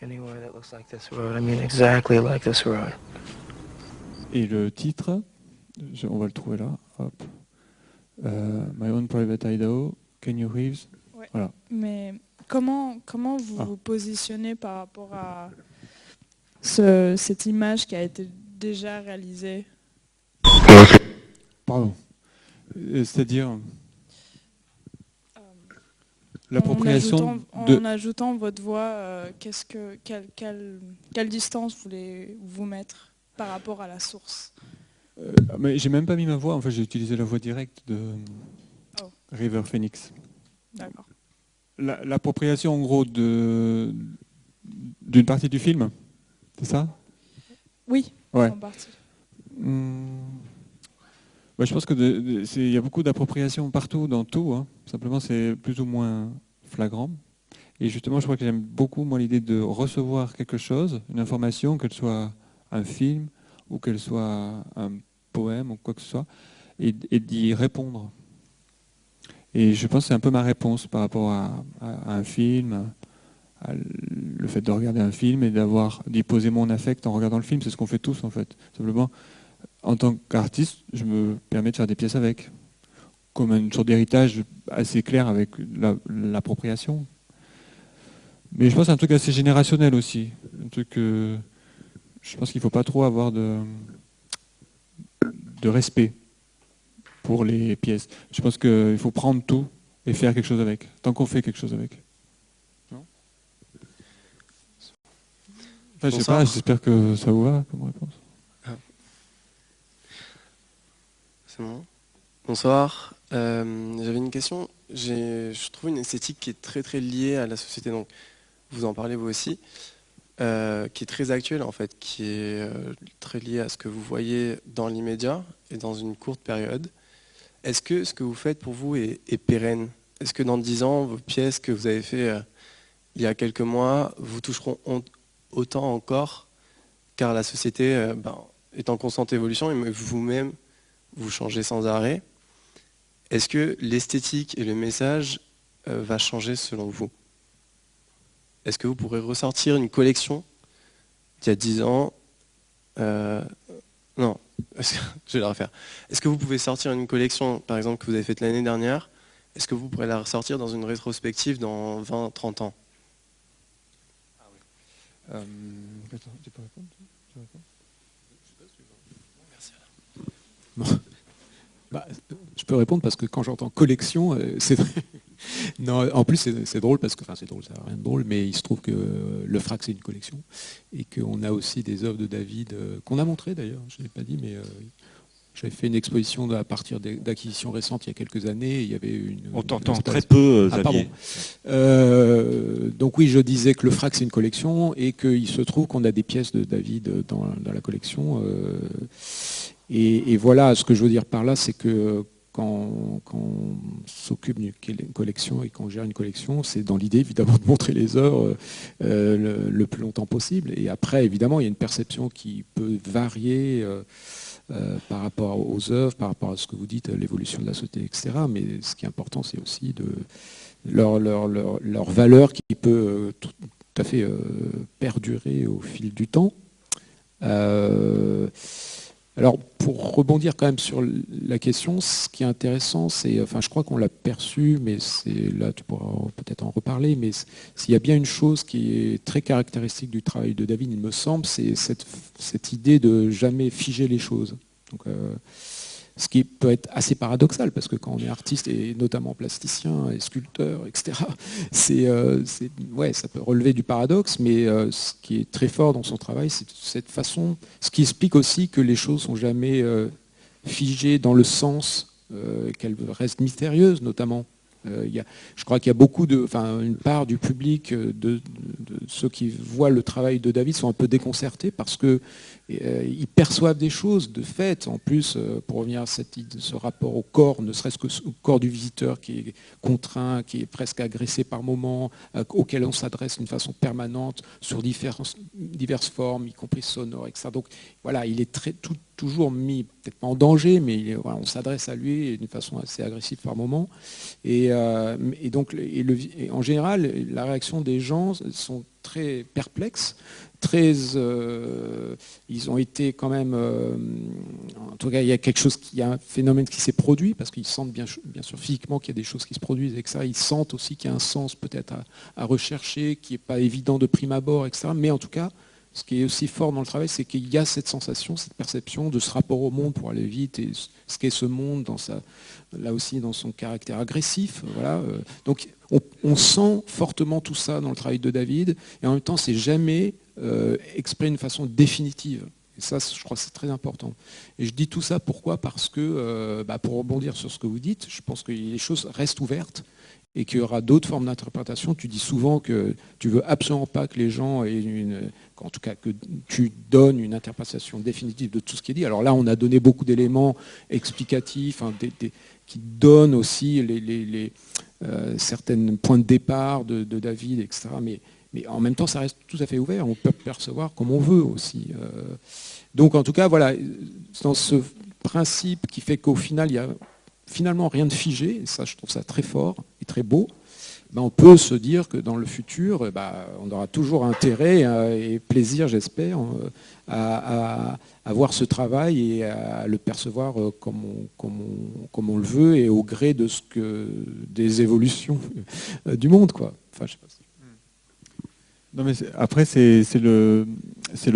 Anywhere that looks like this road. I mean exactly like this road. Et le titre, on va le trouver là. Hop. My Own Private Idaho, Kenny Reeves. Ouais. Voilà. Mais comment vous vous positionnez par rapport à cette image qui a été déjà réalisée? Pardon. C'est-à-dire l'appropriation en ajoutant votre voix, quelle distance voulez-vous mettre par rapport à la source? Mais j'ai même pas mis ma voix, en fait j'ai utilisé la voix directe de River Phoenix. D'accord. L'appropriation en gros d'une partie du film, c'est ça? Oui, ouais. En partie. Ouais, je pense qu'il y a beaucoup d'appropriation partout, dans tout. Hein. Simplement, c'est plus ou moins flagrant. Et justement, je crois que j'aime beaucoup moi l'idée de recevoir quelque chose, une information, qu'elle soit un film ou qu'elle soit un poème ou quoi que ce soit, et d'y répondre. Et je pense que c'est un peu ma réponse par rapport à un film, à le fait de regarder un film et d'y poser mon affect en regardant le film. C'est ce qu'on fait tous en fait. Simplement, en tant qu'artiste, je me permets de faire des pièces avec, comme une sorte d'héritage assez clair avec l'appropriation. Mais je pense que c'est un truc assez générationnel aussi. Un truc je pense qu'il ne faut pas trop avoir de respect pour les pièces. Je pense qu'il faut prendre tout et faire quelque chose avec, tant qu'on fait quelque chose avec. Non ? Enfin, je sais pas, j'espère que ça vous va comme réponse. C'est bon. Bonsoir. J'avais une question. Je trouve une esthétique qui est très très liée à la société. Donc, vous en parlez vous aussi, qui est très actuelle en fait, qui est très liée à ce que vous voyez dans l'immédiat et dans une courte période. Est-ce que ce que vous faites pour vous est pérenne? Est-ce que dans 10 ans, vos pièces que vous avez fait il y a quelques mois vous toucheront autant encore, car la société est en constante évolution et vous-même vous changez sans arrêt. Est-ce que l'esthétique et le message va changer selon vous? Est-ce que vous pourrez ressortir une collection d'il y a 10 ans Non, je vais la refaire. Est-ce que vous pouvez sortir une collection, par exemple, que vous avez faite l'année dernière? Est-ce que vous pourrez la ressortir dans une rétrospective dans 20, 30 ans? Attends, tu peux répondre? Bon. Je peux répondre parce que quand j'entends collection, c'est non, en plus c'est drôle parce que, enfin c'est drôle, ça n'a rien de drôle, mais il se trouve que le FRAC c'est une collection et qu'on a aussi des œuvres de David qu'on a montrées d'ailleurs, je ne l'ai pas dit, mais j'avais fait une exposition à partir d'acquisitions récentes il y a quelques années. Il y avait On t'entend très peu, Xavier. Donc oui, je disais que le FRAC c'est une collection et qu'il se trouve qu'on a des pièces de David dans la collection. Et voilà, ce que je veux dire par là, c'est que quand on s'occupe d'une collection et qu'on gère une collection, c'est dans l'idée évidemment de montrer les œuvres le plus longtemps possible. Et après, évidemment, il y a une perception qui peut varier par rapport aux œuvres, par rapport à ce que vous dites, l'évolution de la société, etc. Mais ce qui est important, c'est aussi de leur valeur qui peut tout à fait perdurer au fil du temps. Alors, pour rebondir quand même sur la question, ce qui est intéressant, c'est, enfin, je crois qu'on l'a perçu, mais là, tu pourras peut-être en reparler, mais s'il y a bien une chose qui est très caractéristique du travail de David, il me semble, c'est cette idée de jamais figer les choses. Donc, Ce qui peut être assez paradoxal, parce que quand on est artiste, et notamment plasticien et sculpteur, etc., ça peut relever du paradoxe, mais ce qui est très fort dans son travail, c'est cette façon, ce qui explique aussi que les choses sont jamais figées dans le sens, qu'elles restent mystérieuses, notamment. Je crois qu'il y a une part du public de ceux qui voient le travail de David sont un peu déconcertés parce que ils perçoivent des choses de fait. En plus, pour revenir à ce rapport au corps, ne serait-ce que au corps du visiteur qui est contraint, qui est presque agressé par moments, auquel on s'adresse d'une façon permanente sur diverses formes, y compris sonores, etc. Donc voilà, il est toujours mis, peut-être pas en danger, mais on s'adresse à lui d'une façon assez agressive par moments. Et en général, la réaction des gens sont très perplexes, ils ont été quand même, en tout cas il y a un phénomène qui s'est produit, parce qu'ils sentent bien sûr physiquement qu'il y a des choses qui se produisent avec ça, ils sentent aussi qu'il y a un sens peut-être à rechercher, qui n'est pas évident de prime abord, etc. Mais en tout cas, ce qui est aussi fort dans le travail, c'est qu'il y a cette sensation, cette perception de ce rapport au monde pour aller vite, et ce qu'est ce monde là aussi dans son caractère agressif. Voilà. Donc on sent fortement tout ça dans le travail de David, et en même temps, c'est jamais exprimé d'une façon définitive. Et ça, je crois que c'est très important. Et je dis tout ça pourquoi ? Parce que, pour rebondir sur ce que vous dites, je pense que les choses restent ouvertes, et qu'il y aura d'autres formes d'interprétation. Tu dis souvent que tu veux absolument pas que les gens aient en tout cas que tu donnes une interprétation définitive de tout ce qui est dit. Alors là, on a donné beaucoup d'éléments explicatifs, qui donnent aussi certains points de départ de David, etc. Mais en même temps, ça reste tout à fait ouvert. On peut percevoir comme on veut aussi. Donc en tout cas, voilà, dans ce principe qui fait qu'au final, il y a finalement rien de figé, et ça je trouve ça très fort et très beau, on peut se dire que dans le futur, on aura toujours intérêt et plaisir, j'espère, à voir ce travail et à le percevoir comme on le veut et au gré des évolutions du monde, quoi. Enfin, je sais pas. Non, mais après, c'est le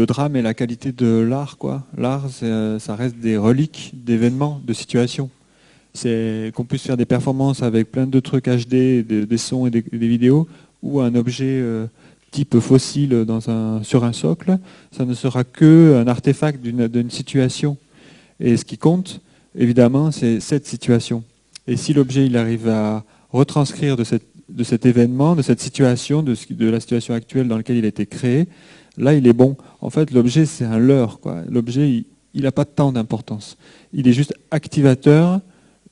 drame et la qualité de l'art, quoi. L'art, ça reste des reliques d'événements, de situations. C'est qu'on puisse faire des performances avec plein de trucs HD, des sons et des vidéos, ou un objet type fossile sur un socle, ça ne sera qu'un artefact d'une situation. Et ce qui compte, évidemment, c'est cette situation. Et si l'objet il arrive à retranscrire de cet événement, de cette situation, de la situation actuelle dans laquelle il a été créé, là il est bon. En fait, l'objet c'est un leurre, quoi. L'objet il n'a pas tant d'importance. Il est juste activateur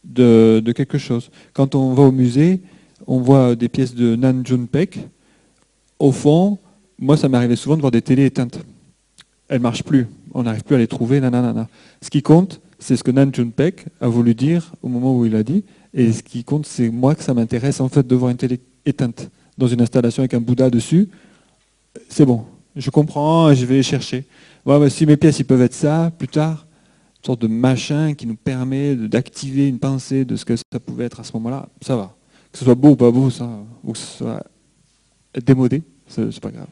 de quelque chose. Quand on va au musée, on voit des pièces de Nan June-paik. Au fond, moi ça m'arrivait souvent de voir des télés éteintes. Elles ne marchent plus, on n'arrive plus à les trouver, nanana. Ce qui compte, c'est ce que Nan June-paik a voulu dire au moment où il a dit, et ce qui compte, c'est moi que ça m'intéresse en fait de voir une télé éteinte dans une installation avec un Bouddha dessus. C'est bon, je comprends, je vais chercher. Ouais, si mes pièces ils peuvent être ça, plus tard, sorte de machin qui nous permet d'activer une pensée de ce que ça pouvait être à ce moment-là, ça va. Que ce soit beau ou pas beau, ça, ou que ce soit démodé, c'est pas grave.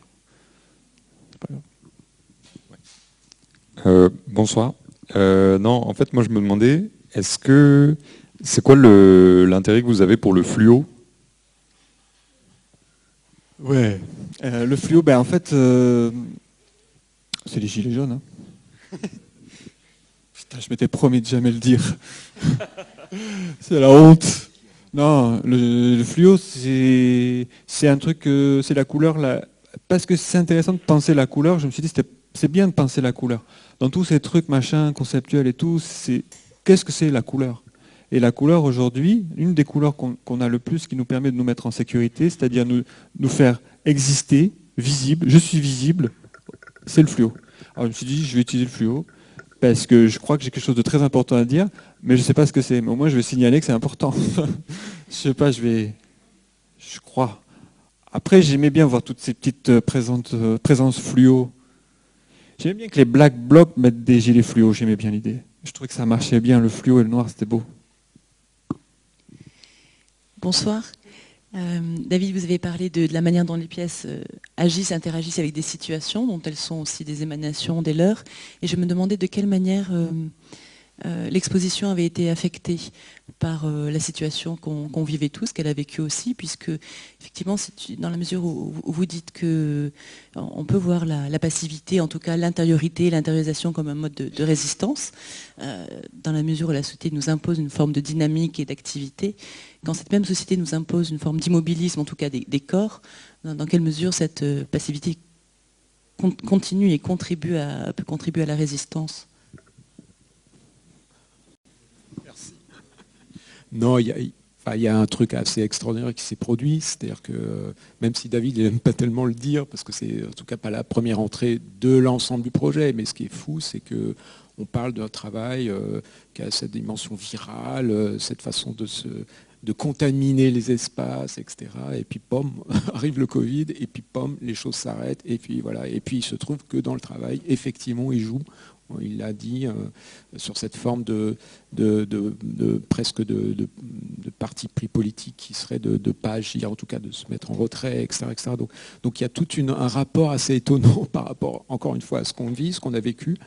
Bonsoir. Non, en fait, moi je me demandais, c'est quoi l'intérêt que vous avez pour le fluo ? Ouais, le fluo, en fait, c'est les gilets jaunes. Hein. Putain, je m'étais promis de jamais le dire. C'est la honte. Non, le fluo, c'est un truc, c'est la couleur. Parce que c'est intéressant de penser la couleur, je me suis dit, c'est bien de penser la couleur. Dans tous ces trucs, machin, conceptuels et tout, qu'est-ce que c'est la couleur ? Et la couleur aujourd'hui, une des couleurs qu'on a le plus, qui nous permet de nous mettre en sécurité, c'est-à-dire nous faire exister, visible, je suis visible, c'est le fluo. Alors je me suis dit, je vais utiliser le fluo, parce que je crois que j'ai quelque chose de très important à dire, mais je ne sais pas ce que c'est. Mais au moins, je vais signaler que c'est important. Je sais pas, je crois. Après, j'aimais bien voir toutes ces petites présences fluo. J'aimais bien que les Black Blocs mettent des gilets fluo, j'aimais bien l'idée. Je trouvais que ça marchait bien, le fluo et le noir, c'était beau. Bonsoir. David, vous avez parlé de la manière dont les pièces interagissent avec des situations, dont elles sont aussi des émanations des leurs. Et je me demandais de quelle manière l'exposition avait été affectée par la situation qu'on vivait tous, qu'elle a vécue aussi, puisque effectivement, dans la mesure où vous dites que on peut voir la passivité, en tout cas l'intériorité, l'intériorisation comme un mode de résistance, dans la mesure où la société nous impose une forme de dynamique et d'activité, quand cette même société nous impose une forme d'immobilisme, en tout cas des corps, dans quelle mesure cette passivité continue et peut contribuer à la résistance? Non, il y a un truc assez extraordinaire qui s'est produit, c'est-à-dire que même si David n'aime pas tellement le dire, parce que c'est en tout cas pas la première entrée de l'ensemble du projet, mais ce qui est fou, c'est que on parle d'un travail qui a cette dimension virale, cette façon de contaminer les espaces, etc. Et puis, pom, arrive le Covid, et puis, pom, les choses s'arrêtent. Et puis, voilà. Et puis, il se trouve que dans le travail, effectivement, il joue. Il l'a dit sur cette forme presque de parti pris politique qui serait de ne pas agir, en tout cas de se mettre en retrait, etc. etc. Donc il y a tout un rapport assez étonnant par rapport, encore une fois, à ce qu'on vit, ce qu'on a vécu,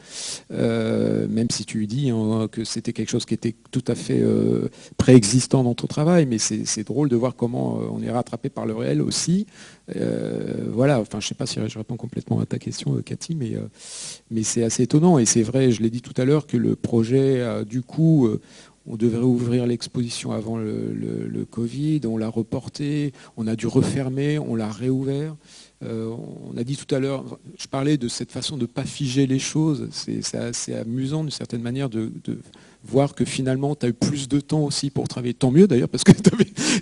même si tu dis que c'était quelque chose qui était tout à fait préexistant dans ton travail, mais c'est drôle de voir comment on est rattrapé par le réel aussi. Voilà, enfin je ne sais pas si je réponds complètement à ta question, Cathy, mais c'est assez étonnant. Et c'est vrai, je l'ai dit tout à l'heure, que le projet, du coup, on devrait ouvrir l'exposition avant le Covid, on l'a reporté, on a dû refermer, on l'a réouvert. On a dit tout à l'heure, je parlais de cette façon de ne pas figer les choses. C'est assez amusant d'une certaine manière de voir que finalement tu as eu plus de temps aussi pour travailler. Tant mieux d'ailleurs, parce que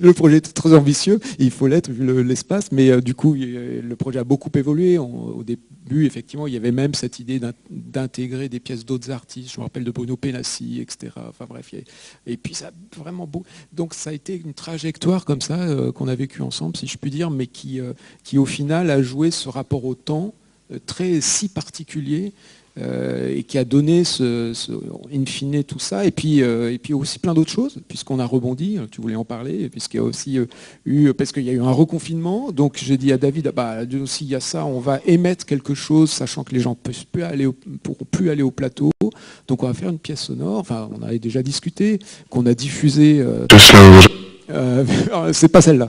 le projet était très ambitieux, et il faut l'être vu l'espace, mais du coup le projet a beaucoup évolué. Au début, effectivement, il y avait même cette idée d'intégrer des pièces d'autres artistes. Je me rappelle de Bruno Penassi, etc. Enfin bref, et puis ça a vraiment beau. Donc ça a été une trajectoire comme ça qu'on a vécu ensemble, si je puis dire, mais qui au final a joué ce rapport au temps très si particulier. Et qui a donné in fine tout ça, et puis aussi plein d'autres choses, puisqu'on a rebondi, tu voulais en parler, puisqu'il y a aussi parce qu'il y a eu un reconfinement, donc j'ai dit à David, aussi il y a ça, on va émettre quelque chose, sachant que les gens ne pourront plus aller au plateau, donc on va faire une pièce sonore, enfin on avait déjà discuté, qu'on a diffusée... c'est pas celle-là,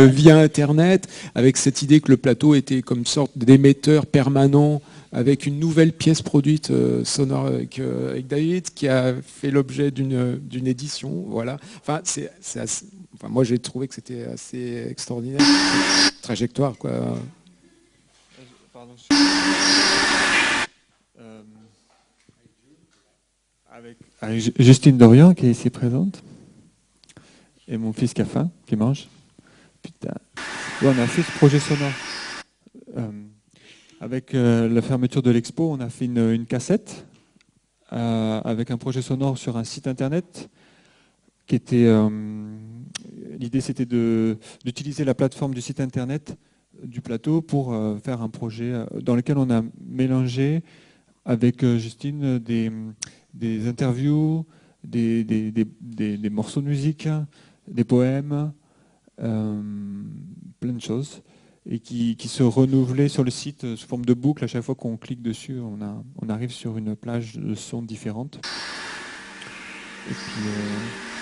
via Internet, avec cette idée que le plateau était comme une sorte d'émetteur permanent, avec une nouvelle pièce produite sonore avec David, qui a fait l'objet d'une édition. Voilà. Enfin, moi, j'ai trouvé que c'était assez extraordinaire. Trajectoire, quoi. Pardon. Avec Justine Dorian, qui est ici présente, et mon fils qui a faim, qui mange. Putain. Ouais, on a fait ce projet sonore. Avec la fermeture de l'expo, on a fait une cassette avec un projet sonore sur un site internet qui était... L'idée, c'était d'utiliser la plateforme du site internet du plateau pour faire un projet dans lequel on a mélangé avec Justine des interviews, des morceaux de musique, des poèmes, plein de choses, et qui se renouvelaient sur le site sous forme de boucle. À chaque fois qu'on clique dessus, on arrive sur une plage de sons différentes. Et puis,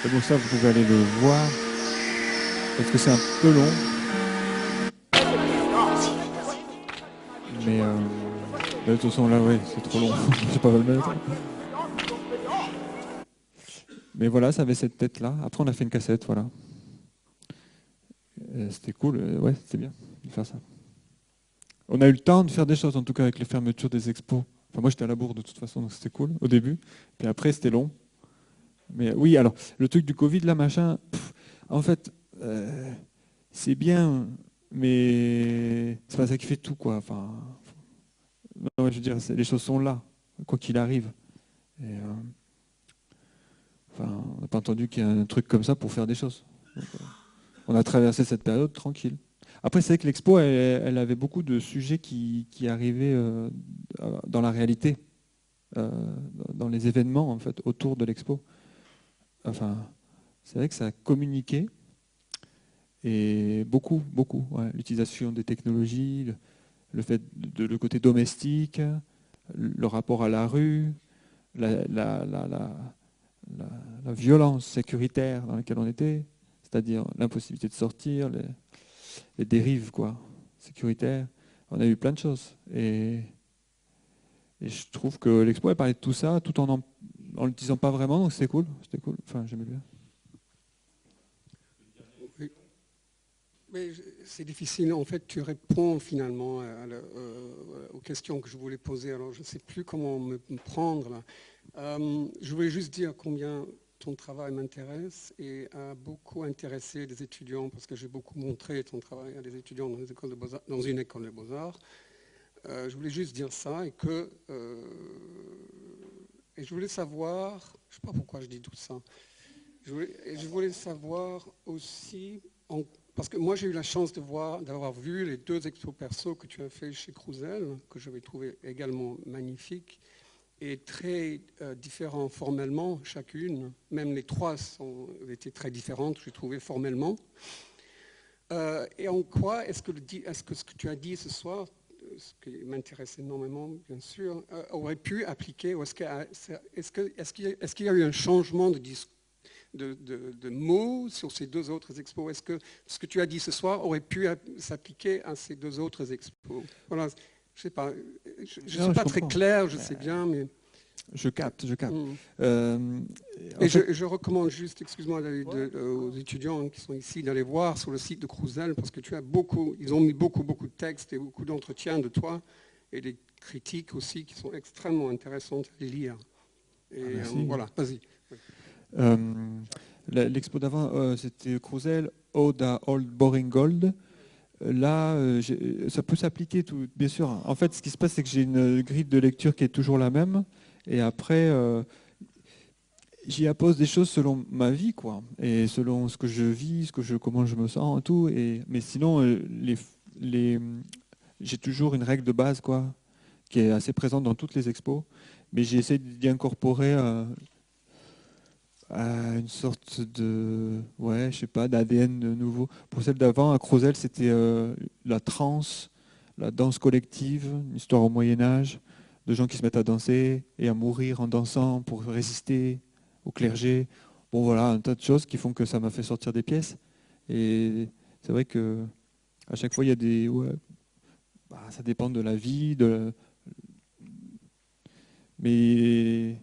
c'est pour ça, vous pouvez aller le voir, parce que c'est un peu long. Mais de toute façon, là, ouais, c'est trop long. Je sais pas le mettre. Mais voilà, ça avait cette tête-là. Après, on a fait une cassette, voilà. C'était cool, ouais, c'était bien de faire ça. On a eu le temps de faire des choses, en tout cas avec les fermetures des expos. Enfin, moi, j'étais à la bourre de toute façon, donc c'était cool au début. Puis après, c'était long. Mais oui, alors, le truc du Covid, là, machin, en fait, c'est bien, mais c'est pas ça qui fait tout, quoi. Enfin, non, je veux dire, les choses sont là, quoi qu'il arrive. Et, enfin, on n'a pas entendu qu'il y a un truc comme ça pour faire des choses. Donc, on a traversé cette période tranquille. Après, c'est vrai que l'expo, elle avait beaucoup de sujets qui arrivaient dans la réalité, dans les événements, en fait, autour de l'expo. Enfin, c'est vrai que ça a communiqué, et beaucoup, ouais. L'utilisation des technologies, le côté domestique, le rapport à la rue, la violence sécuritaire dans laquelle on était, c'est-à-dire l'impossibilité de sortir, les dérives quoi, sécuritaires. On a eu plein de choses. Et je trouve que l'expo, elle parlait de tout ça, tout en le disant pas vraiment, donc c'était cool. C'était cool. Enfin, j'aimais bien. Oui. Mais c'est difficile. En fait, tu réponds finalement aux questions que je voulais poser. Alors, je ne sais plus comment me prendre là. Je voulais juste dire combien ton travail m'intéresse et a beaucoup intéressé les étudiants, parce que j'ai beaucoup montré ton travail à des étudiants dans une école de beaux-arts. Je voulais juste dire ça et je voulais savoir, je ne sais pas pourquoi je dis tout ça, je voulais savoir aussi, parce que moi j'ai eu la chance d'avoir vu les 2 expos perso que tu as fait chez Crouzel, que j'avais trouvé également magnifiques et très différents formellement chacune, même les 3 étaient très différentes, j'ai trouvé formellement. Et en quoi est-ce que ce que tu as dit ce soir, ce qui m'intéresse énormément, bien sûr, aurait pu appliquer, ou est-ce qu'il y a eu un changement de mots sur ces 2 autres expos? Est-ce que ce que tu as dit ce soir aurait pu s'appliquer à ces 2 autres expos? Voilà, je sais pas, je ne suis pas très clair, je sais bien, mais... Je capte. Et je recommande juste, excuse-moi, aux étudiants qui sont ici d'aller voir sur le site de Crouzel, parce que ils ont mis beaucoup de textes et beaucoup d'entretiens de toi, et des critiques aussi qui sont extrêmement intéressantes à lire. Et voilà, vas-y. L'expo d'avant, c'était Crouzel, Ode à Old Boring Gold. Là, ça peut s'appliquer, tout, bien sûr. En fait, ce qui se passe, c'est que j'ai une grille de lecture qui est toujours la même. Et après, j'y appose des choses selon ma vie, quoi. Et selon ce que je vis, comment je me sens, tout. Mais sinon, j'ai toujours une règle de base, quoi, qui est assez présente dans toutes les expos. Mais j'ai essayé d'y incorporer une sorte de, je sais pas, d'ADN nouveau. Pour celle d'avant, à Crouzel, c'était la trance, la danse collective, une histoire au Moyen-Âge, de gens qui se mettent à danser et à mourir en dansant pour résister au clergé. Bon, voilà, un tas de choses qui font que ça m'a fait sortir des pièces. Et c'est vrai que à chaque fois, il y a des... ça dépend de la vie, mais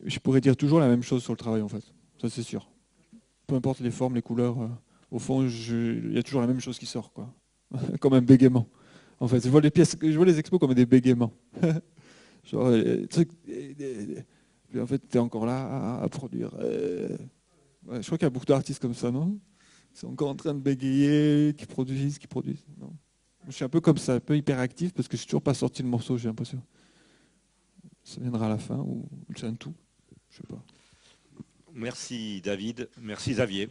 je pourrais dire toujours la même chose sur le travail, en fait. Ça, c'est sûr. Peu importe les formes, les couleurs, au fond, il y a toujours la même chose qui sort, quoi. Comme un bégaiement. En fait, je vois les expos comme des bégaiements. Genre, puis en fait, tu es encore là à produire. Je crois qu'il y a beaucoup d'artistes comme ça, non? Ils sont encore en train de bégayer, qui produisent. Non. Je suis un peu comme ça, un peu hyperactif, parce que je n'ai toujours pas sorti le morceau, j'ai l'impression. Ça viendra à la fin, ou c'est un tout. Je sais pas. Merci David, merci Xavier.